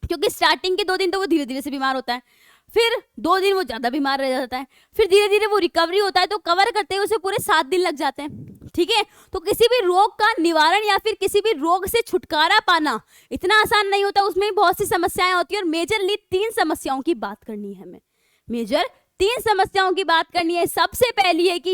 क्योंकि स्टार्टिंग के 2 दिन तो वो धीरे धीरे से बीमार होता है, फिर 2 दिन वो ज्यादा बीमार रह जाता है, फिर धीरे धीरे वो रिकवरी होता है, तो कवर करते हुए उसे पूरे 7 दिन लग जाते हैं, ठीक है। तो किसी भी रोग का निवारण या फिर किसी भी रोग से छुटकारा पाना इतना आसान नहीं होता, उसमें बहुत सी समस्याएं होती है। और मेजरली 3 समस्याओं की बात करनी है हमें, मेजर 3 समस्याओं की बात करनी है। सबसे पहली है कि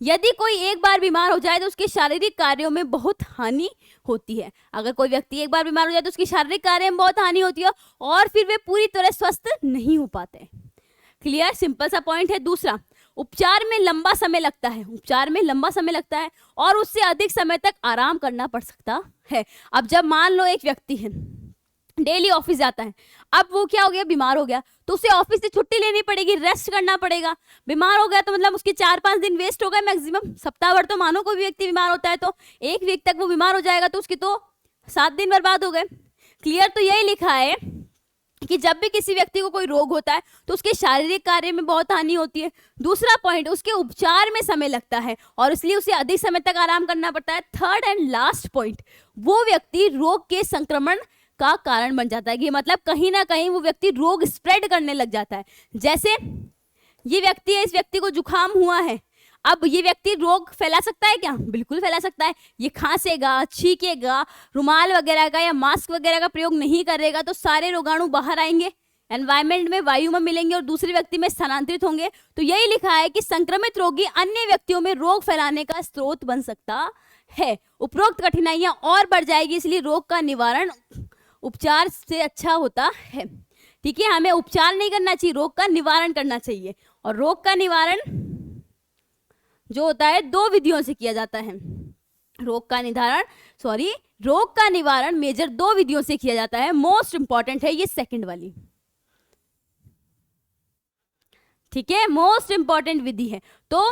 यदि कोई एक बार बीमार हो जाए तो उसके शारीरिक कार्यों में बहुत हानि होती है। अगर कोई व्यक्ति एक बार बीमार हो जाए तो उसके शारीरिक कार्य में बहुत हानि होती है और फिर वे पूरी तरह स्वस्थ नहीं हो पाते। क्लियर, सिंपल सा पॉइंट है। दूसरा, उपचार में लंबा समय लगता है, उपचार में लंबा समय लगता है और उससे अधिक समय तक आराम करना पड़ सकता है। अब जब मान लो एक व्यक्ति है, डेली ऑफिस जाता है, अब वो क्या हो गया, बीमार हो गया, तो उसे ऑफिस से छुट्टी लेनी पड़ेगी, रेस्ट करना पड़ेगा। बीमार हो गया तो मतलब उसके 4-5 दिन वेस्ट हो गए मैक्सिमम, सप्ताह भर। तो मानो कोई व्यक्ति बीमार होता है तो 1 वीक तक वो बीमार हो जाएगा, तो उसके तो 7 दिन बर्बाद हो गए। क्लियर, तो यही लिखा है कि जब भी किसी व्यक्ति को कोई रोग होता है तो उसके शारीरिक कार्य में बहुत हानि होती है। दूसरा पॉइंट, उसके उपचार में समय लगता है और इसलिए उसे अधिक समय तक आराम करना पड़ता है। थर्ड एंड लास्ट पॉइंट, वो व्यक्ति रोग के संक्रमण का कारण बन जाता है कि मतलब कहीं ना कहीं वो व्यक्ति रोग स्प्रेड करने लग जाता है। जैसे ये व्यक्ति है, इस व्यक्ति को जुकाम हुआ है, अब ये व्यक्ति रोग फैला सकता है क्या? बिल्कुल फैला सकता है। ये खांसेगा, छींकेगा, रुमाल वगैरह का या मास्क वगैरह का प्रयोग नहीं करेगा तो सारे रोगाणु बाहर आएंगे, एनवायरमेंट में, वायु में मिलेंगे और दूसरे व्यक्ति में स्थानांतरित होंगे। तो यही लिखा है कि संक्रमित रोगी अन्य व्यक्तियों में रोग फैलाने का स्रोत बन सकता है। उपरोक्त कठिनाइयां और बढ़ जाएगी, इसलिए रोग का निवारण उपचार से अच्छा होता है। ठीक है, हमें उपचार नहीं करना चाहिए, रोग का निवारण करना चाहिए। और रोग का निवारण जो होता है 2 विधियों से किया जाता है। रोग का निवारण मेजर 2 विधियों से किया जाता है। मोस्ट इंपॉर्टेंट है ये सेकंड वाली, ठीक है, मोस्ट इंपॉर्टेंट विधि है। तो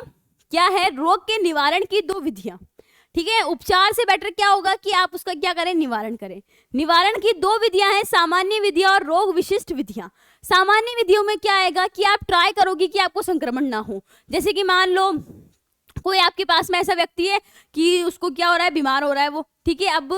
क्या है? रोग के निवारण की 2 विधियां। ठीक है, उपचार से बेटर क्या होगा कि आप उसका क्या करें? निवारण करें। निवारण की 2 विधियां हैं, सामान्य विधियां और रोग विशिष्ट विधियां। सामान्य विधियों में क्या आएगा कि आप ट्राई करोगे कि आपको संक्रमण ना हो। जैसे कि मान लो कोई आपके पास में ऐसा व्यक्ति है कि उसको क्या हो रहा है? बीमार हो रहा है वो, ठीक है, अब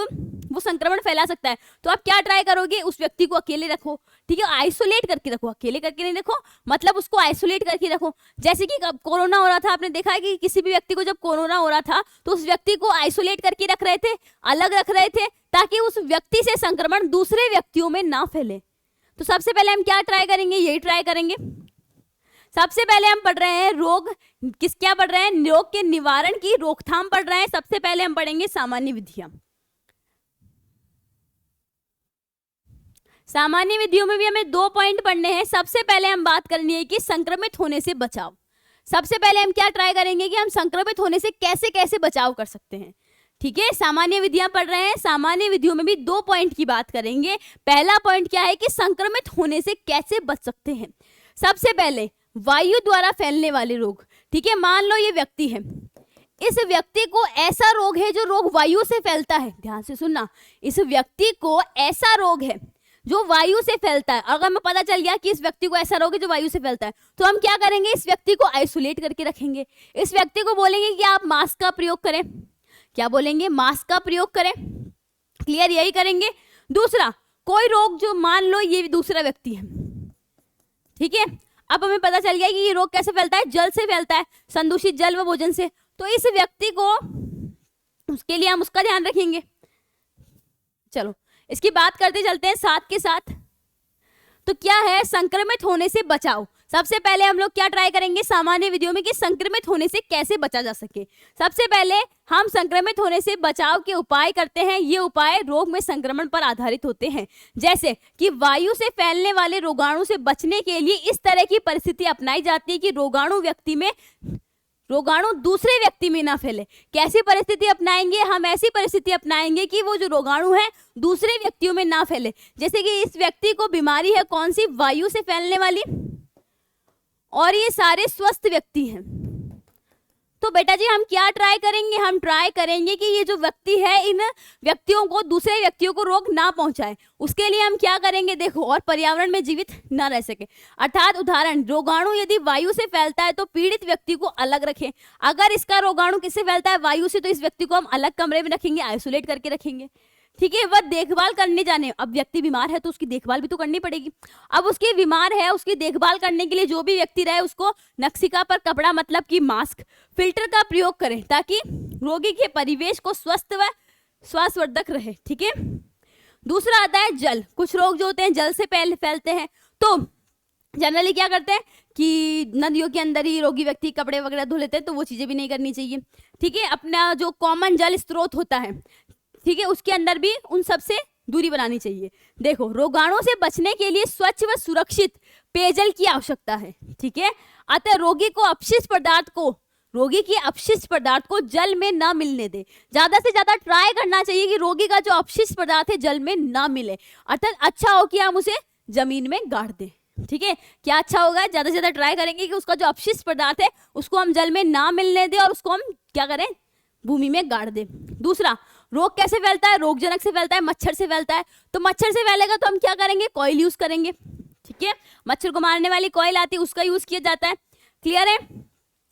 वो संक्रमण फैला सकता है, तो आप क्या ट्राई करोगे? उस व्यक्ति को अकेले रखो, ठीक है, आइसोलेट करके रखो, अकेले करके नहीं रखो, मतलब उसको आइसोलेट करके रखो। जैसे कि कोरोना हो रहा था, आपने देखा है कि किसी भी व्यक्ति को जब कोरोना हो रहा था तो उस व्यक्ति को आइसोलेट करके रख रहे थे, अलग रख रहे थे, ताकि उस व्यक्ति से संक्रमण दूसरे व्यक्तियों में ना फैले। तो सबसे पहले हम क्या ट्राई करेंगे? यही ट्राई करेंगे। सबसे पहले हम पढ़ रहे हैं क्या पढ़ रहे हैं? रोग के निवारण की रोकथाम पढ़ रहे हैं। सबसे पहले हम पढ़ेंगे सामान्य विधियां। सामान्य विधियों में भी हमें 2 पॉइंट पढ़ने हैं। सबसे पहले हम बात करनी है कि संक्रमित होने से बचाव। सबसे पहले हम क्या ट्राई करेंगे कि हम संक्रमित होने से कैसे कैसे बचाव कर सकते हैं। ठीक है, सामान्य विधियां पढ़ रहे हैं। सामान्य विधियों में भी 2 पॉइंट की बात करेंगे। पहला पॉइंट क्या है कि संक्रमित होने से कैसे बच सकते हैं। सबसे पहले वायु द्वारा फैलने वाले रोग। ठीक है, मान लो ये व्यक्ति है, इस व्यक्ति को ऐसा रोग है जो रोग वायु से फैलता है। ध्यान से सुनना, इस व्यक्ति को ऐसा रोग है जो वायु से फैलता है। अगर हमें पता चल गया कि इस व्यक्ति को ऐसा रोग है जो वायु से फैलता है, तो हम क्या करेंगे? इस व्यक्ति को आइसोलेट करके रखेंगे। इस व्यक्ति को बोलेंगे कि आप मास्क का प्रयोग करें। क्या बोलेंगे? मास्क का प्रयोग करें। क्लियर, यही करेंगे। दूसरा, कोई रोग जो मान लो ये दूसरा व्यक्ति है, ठीक है, अब हमें पता चल गया कि ये रोग कैसे फैलता है? जल से फैलता है, संदूषित जल व भोजन से। तो इस व्यक्ति को, उसके लिए हम उसका ध्यान रखेंगे। चलो इसकी बात करते चलते हैं साथ के साथ। तो क्या है संक्रमित होने से बचाव? सबसे पहले हम लोग क्या ट्राई करेंगे सामान्य विधियों में कि संक्रमित होने से कैसे बचा जा सके। सबसे पहले हम संक्रमित होने से बचाव के उपाय करते हैं। ये उपाय रोग में संक्रमण पर आधारित होते हैं, जैसे कि वायु से फैलने वाले रोगाणु से बचने के लिए इस तरह की परिस्थिति अपनाई जाती है कि रोगाणु दूसरे व्यक्ति में ना फैले। कैसी परिस्थिति अपनाएंगे? हम ऐसी परिस्थिति अपनाएंगे कि वो जो रोगाणु है दूसरे व्यक्तियों में ना फैले। जैसे कि इस व्यक्ति को बीमारी है कौन सी? वायु से फैलने वाली, और ये सारे स्वस्थ व्यक्ति हैं। तो बेटा जी हम क्या ट्राई करेंगे? हम ट्राई करेंगे कि ये जो व्यक्ति है इन व्यक्तियों को, दूसरे व्यक्तियों को रोग ना पहुंचाए। उसके लिए हम क्या करेंगे? देखो, और पर्यावरण में जीवित ना रह सके। अर्थात उदाहरण, रोगाणु यदि वायु से फैलता है तो पीड़ित व्यक्ति को अलग रखें। अगर इसका रोगाणु किससे फैलता है? वायु से, तो इस व्यक्ति को हम अलग कमरे में रखेंगे, आइसोलेट करके रखेंगे। ठीक है, वह देखभाल करने जाने, अब व्यक्ति बीमार है तो उसकी देखभाल भी तो करनी पड़ेगी। अब उसकी बीमार है, उसकी देखभाल करने के लिए जो भी व्यक्ति रहे उसको नक्सिका पर कपड़ा, मतलब कि मास्क, फिल्टर का प्रयोग करें ताकि रोगी के परिवेश को स्वस्थ व श्वासवर्धक रहे। ठीक है, दूसरा आता है जल। कुछ रोग जो होते हैं जल से फैलते हैं, तो जनरली क्या करते हैं कि नदियों के अंदर ही रोगी व्यक्ति कपड़े वगैरह धो लेते हैं, तो वो चीजें भी नहीं करनी चाहिए। ठीक है, अपना जो कॉमन जल स्रोत होता है, ठीक है, उसके अंदर भी उन सब से दूरी बनानी चाहिए। देखो, रोगाणु से बचने के लिए स्वच्छ व सुरक्षित पेयजल की आवश्यकता है। ठीक है, अतः रोगी की अपशिष्ट पदार्थ को जल में ना मिलने दे। ज्यादा से ज्यादा ट्राई करना चाहिए कि रोगी का जो अपशिष्ट पदार्थ है जल में ना मिले। अर्थात अच्छा हो कि हम उसे जमीन में गाड़ दें। ठीक है, क्या अच्छा होगा? ज्यादा से ज्यादा ट्राई करेंगे कि उसका जो अपशिष्ट पदार्थ है उसको हम जल में ना मिलने दें और उसको हम क्या करें? भूमि में गाड़ दे। दूसरा, रोग कैसे फैलता है? रोगजनक से फैलता है, मच्छर से फैलता है। तो मच्छर से फैलेगा तो हम क्या करेंगे? कॉइल यूज करेंगे, ठीक है। मच्छर को मारने वाली कॉइल आती है, उसका यूज किया जाता है। क्लियर है?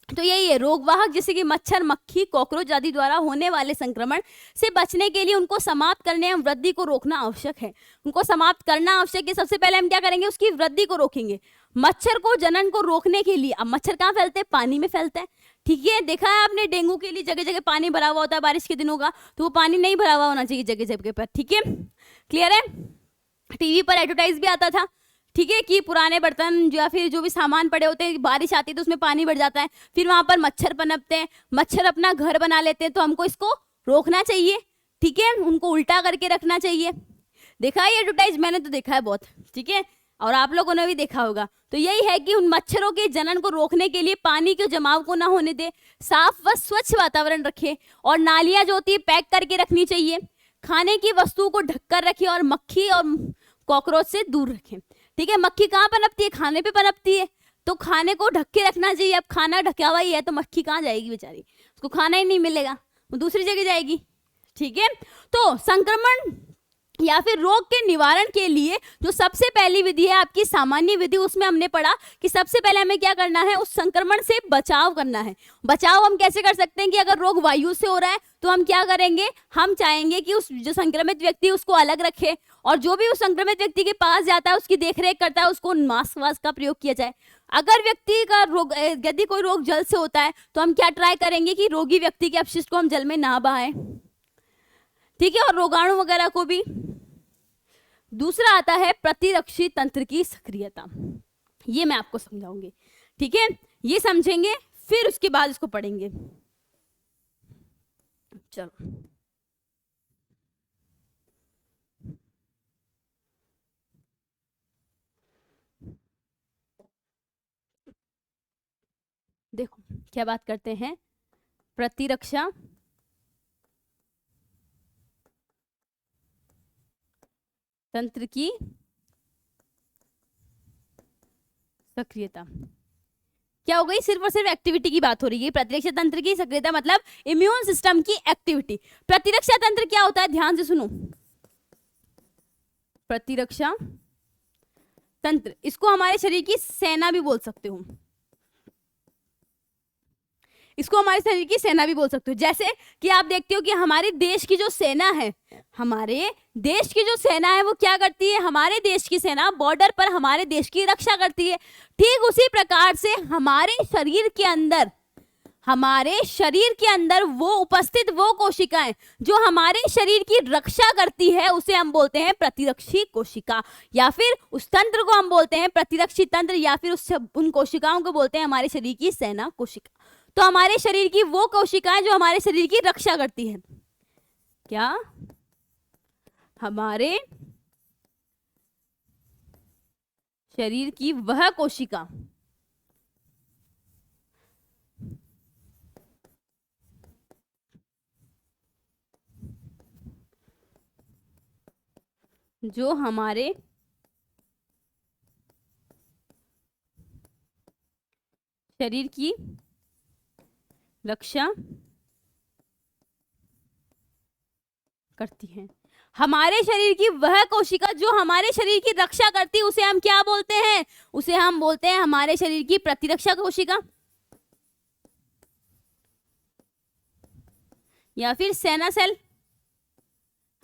तो यही है, रोगवाहक जैसे कि मच्छर, मक्खी, कॉकरोच आदि द्वारा होने वाले संक्रमण से बचने के लिए उनको समाप्त करने एवं वृद्धि को रोकना आवश्यक है। उनको समाप्त करना आवश्यक है। सबसे पहले हम क्या करेंगे? उसकी वृद्धि को रोकेंगे। मच्छर को जनन को रोकने के लिए, अब मच्छर कहाँ फैलते हैं? पानी में फैलता है, ठीक है। देखा है आपने, डेंगू के लिए जगह जगह पानी भरा हुआ होता है बारिश के दिनों का, तो वो पानी नहीं भरा हुआ होना चाहिए जगह जगह पर, ठीक है। क्लियर है? टीवी पर एडवर्टाइज भी आता था, ठीक है, कि पुराने बर्तन या फिर जो भी सामान पड़े होते हैं, बारिश आती है तो उसमें पानी भर जाता है, फिर वहां पर मच्छर पनपते हैं, मच्छर अपना घर बना लेते हैं। तो हमको इसको रोकना चाहिए, ठीक है, उनको उल्टा करके रखना चाहिए। देखा है एडवर्टाइज? मैंने तो देखा है बहुत, ठीक है, और आप लोगों ने भी देखा होगा। तो यही है कि उन मच्छरों के जनन को रोकने के लिए पानी के जमाव को ना होने दे, साफ व स्वच्छ वातावरण रखे, और नालियां जो होती है पैक करके रखनी चाहिए। खाने की वस्तुओं को ढककर रखें और मक्खी और कॉकरोच से दूर रखें, ठीक है। मक्खी कहाँ पनपती है? खाने पे पनपती है, तो खाने को ढक के रखना चाहिए। अब खाना ढका हुआ ही है तो मक्खी कहाँ जाएगी बेचारी? उसको खाना ही नहीं मिलेगा, वो दूसरी जगह जाएगी, ठीक है। तो संक्रमण या फिर रोग के निवारण के लिए जो सबसे पहली विधि है आपकी सामान्य विधि, उसमें हमने पढ़ा कि सबसे पहले हमें क्या करना है? उस संक्रमण से बचाव करना है। बचाव हम कैसे कर सकते हैं? कि अगर रोग वायु से हो रहा है तो हम क्या करेंगे? हम चाहेंगे कि उस जो संक्रमित व्यक्ति उसको अलग रखे, और जो भी उस संक्रमित व्यक्ति के पास जाता है उसकी देखरेख करता है, उसको मास्क वास्क का प्रयोग किया जाए। अगर व्यक्ति का रोग, यदि कोई रोग जल से होता है तो हम क्या ट्राई करेंगे? कि रोगी व्यक्ति के अपशिष्ट को हम जल में ना बहाएं, ठीक है, और रोगाणु वगैरह को भी। दूसरा आता है प्रतिरक्षी तंत्र की सक्रियता, ये मैं आपको समझाऊंगी, ठीक है। ये समझेंगे फिर उसके बाद इसको पढ़ेंगे। चलो, देखो क्या बात करते हैं? प्रतिरक्षा तंत्र की सक्रियता क्या हो गई? सिर्फ और सिर्फ एक्टिविटी की बात हो रही है। प्रतिरक्षा तंत्र की सक्रियता मतलब इम्यून सिस्टम की एक्टिविटी। प्रतिरक्षा तंत्र क्या होता है? ध्यान से सुनो। प्रतिरक्षा तंत्र, इसको हमारे शरीर की सेना भी बोल सकते हो, इसको हमारे शरीर की सेना भी बोल सकते हो। जैसे कि आप देखते हो कि हमारे देश की जो सेना है, हमारे देश की जो सेना है वो क्या करती है? हमारे देश की सेना बॉर्डर पर हमारे देश की रक्षा करती है। ठीक उसी प्रकार से हमारे शरीर के अंदर वो उपस्थित वो कोशिकाएं जो हमारे शरीर की रक्षा करती है, उसे हम बोलते हैं प्रतिरक्षी कोशिका, या फिर उस तंत्र को हम बोलते हैं प्रतिरक्षी तंत्र, या फिर उन कोशिकाओं को बोलते हैं हमारे शरीर की सेना कोशिका। तो हमारे शरीर की वो कोशिकाएं जो हमारे शरीर की रक्षा करती है, क्या? हमारे शरीर की वह कोशिका जो हमारे शरीर की रक्षा करती है। हमारे शरीर की वह कोशिका जो हमारे शरीर की रक्षा करती है, उसे हम क्या बोलते हैं? उसे हम बोलते हैं हमारे शरीर की प्रतिरक्षा कोशिका, या फिर सेना सेल,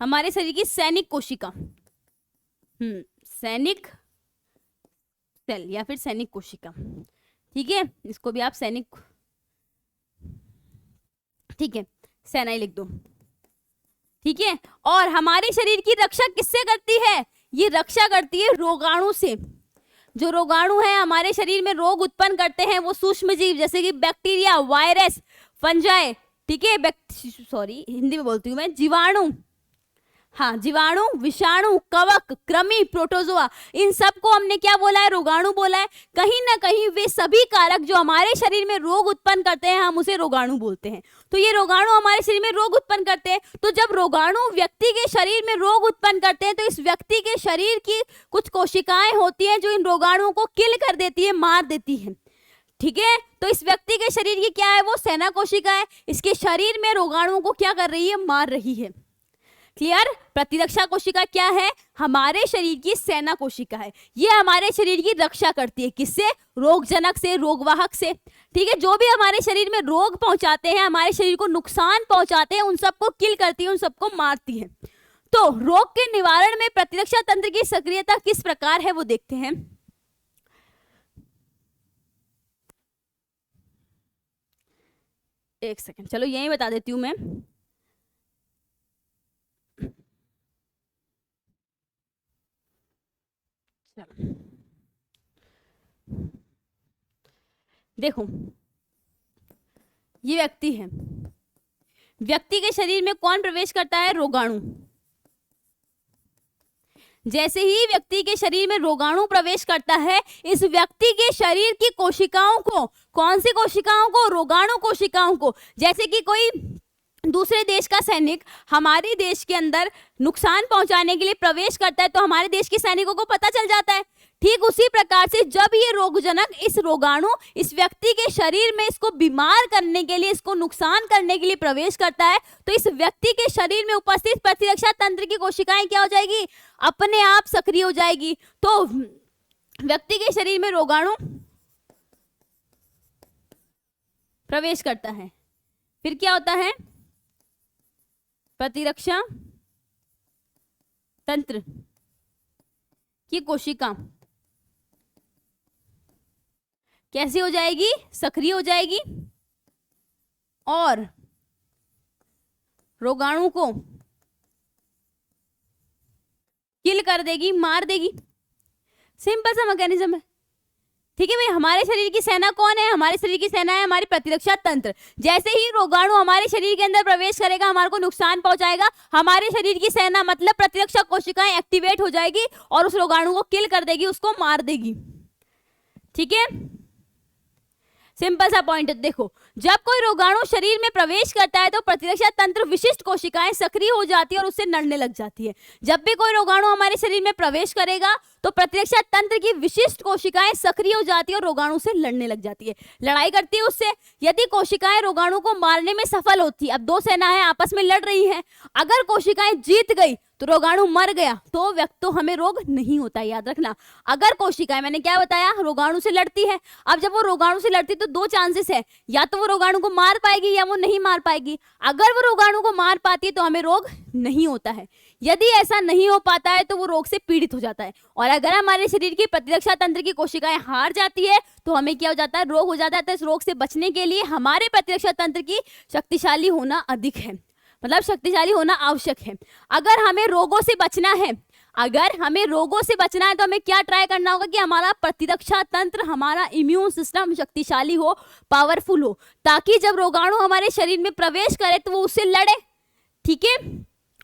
हमारे शरीर की सैनिक कोशिका, सैनिक सेल या फिर सैनिक कोशिका, ठीक है। इसको भी आप सैनिक, ठीक है, सेना ही लिख दो, ठीक है। और हमारे शरीर की रक्षा किससे करती है? ये रक्षा करती है रोगाणु से। जो रोगाणु है हमारे शरीर में रोग उत्पन्न करते हैं, वो सूक्ष्म जीव जैसे कि बैक्टीरिया, वायरस, फंजाई, ठीक है, सॉरी हिंदी में बोलती हूँ मैं, जीवाणु, हाँ, जीवाणु, विषाणु, कवक, कृमि, प्रोटोजोआ, इन सब को हमने क्या बोला है? रोगाणु बोला है। कहीं ना कहीं वे सभी कारक जो हमारे शरीर में रोग उत्पन्न करते हैं, हम उसे रोगाणु बोलते हैं। तो ये रोगाणु हमारे शरीर में रोग उत्पन्न करते हैं। तो जब रोगाणु व्यक्ति के शरीर में रोग उत्पन्न करते हैं, तो इस व्यक्ति के शरीर की कुछ कोशिकाएं होती हैं जो इन रोगाणुओं को किल कर देती है, मार देती है, ठीक है। तो इस व्यक्ति के शरीर की क्या है? वो सेना कोशिका है। इसके शरीर में रोगाणुओं को क्या कर रही है? मार रही है। क्लियर? प्रतिरक्षा कोशिका क्या है? हमारे शरीर की सेना कोशिका है। ये हमारे शरीर की रक्षा करती है, किससे? रोगजनक से, रोगवाहक से। ठीक है, जो भी हमारे शरीर में रोग पहुंचाते हैं, हमारे शरीर को नुकसान पहुंचाते हैं, उन सबको किल करती है, उन सबको मारती है। तो रोग के निवारण में प्रतिरक्षा तंत्र की सक्रियता किस प्रकार है वो देखते हैं। एक सेकंड, चलो यही बता देती हूं मैं। देखो, ये व्यक्ति है, व्यक्ति के शरीर में कौन प्रवेश करता है? रोगाणु। जैसे ही व्यक्ति के शरीर में रोगाणु प्रवेश करता है, इस व्यक्ति के शरीर की कोशिकाओं को, कौन सी कोशिकाओं को? रोगाणु कोशिकाओं को। जैसे कि कोई दूसरे देश का सैनिक हमारे देश के अंदर नुकसान पहुंचाने के लिए प्रवेश करता है, तो हमारे देश के सैनिकों को पता चल जाता है। ठीक उसी प्रकार से जब ये रोगजनक, इस रोगाणु इस व्यक्ति के शरीर में इसको बीमार करने के लिए, इसको नुकसान करने के लिए प्रवेश करता है, तो इस व्यक्ति के शरीर में उपस्थित प्रतिरक्षा तंत्र की कोशिकाएं क्या हो जाएगी? अपने आप सक्रिय हो जाएगी। तो व्यक्ति के शरीर में रोगाणु प्रवेश करता है, फिर क्या होता है? प्रतिरक्षा तंत्र की कोशिका कैसी हो जाएगी? सक्रिय हो जाएगी और रोगाणु को किल कर देगी, मार देगी। सिंपल सा मैकेनिज्म है। ठीक है भाई, हमारे शरीर की सेना कौन है? हमारे शरीर की सेना है हमारी प्रतिरक्षा तंत्र। जैसे ही रोगाणु हमारे शरीर के अंदर प्रवेश करेगा, हमारे को नुकसान पहुंचाएगा, हमारे शरीर की सेना मतलब प्रतिरक्षा कोशिकाएं एक्टिवेट हो जाएगी और उस रोगाणु को किल कर देगी, उसको मार देगी। ठीक है, सिंपल सा पॉइंट। देखो, जब कोई रोगाणु शरीर में प्रवेश करता है तो प्रतिरक्षा तंत्र विशिष्ट कोशिकाएं सक्रिय हो जाती है और उससे लड़ने लग जाती है। जब भी कोई रोगाणु हमारे शरीर में प्रवेश करेगा तो प्रतिरक्षा तंत्र की विशिष्ट कोशिकाएं सक्रिय हो जाती है और रोगाणु से लड़ने लग जाती है, लड़ाई करती है उससे। यदि कोशिकाएं रोगाणु को मारने में सफल होती, अब दो सेनाएं आपस में लड़ रही हैं, अगर कोशिकाएं जीत गई तो रोगाणु मर गया, तो व्यक्ति तो हमें रोग नहीं होता, याद रखना। अगर कोशिकाएं, मैंने क्या बताया, रोगाणु से लड़ती है, अब जब वो रोगाणु से लड़ती तो दो चांसेस है, या तो वो रोगाणु को मार पाएगी या वो नहीं मार पाएगी। अगर वो रोगाणु को मार पाती है तो हमें रोग नहीं होता है। यदि ऐसा नहीं हो पाता है तो वो रोग से पीड़ित हो जाता है। और अगर हमारे शरीर की प्रतिरक्षा तंत्र की कोशिकाएं हार जाती है तो हमें क्या हो जाता है? रोग हो जाता है। तो इस रोग से बचने के लिए हमारे प्रतिरक्षा तंत्र की शक्तिशाली होना अधिक है, मतलब शक्तिशाली होना आवश्यक है। अगर हमें रोगों से बचना है, अगर हमें रोगों से बचना है तो हमें क्या ट्राई करना होगा कि हमारा प्रतिरक्षा तंत्र, हमारा इम्यून सिस्टम शक्तिशाली हो, पावरफुल हो, ताकि जब रोगाणु हमारे शरीर में प्रवेश करे तो वो उससे लड़े। ठीक है,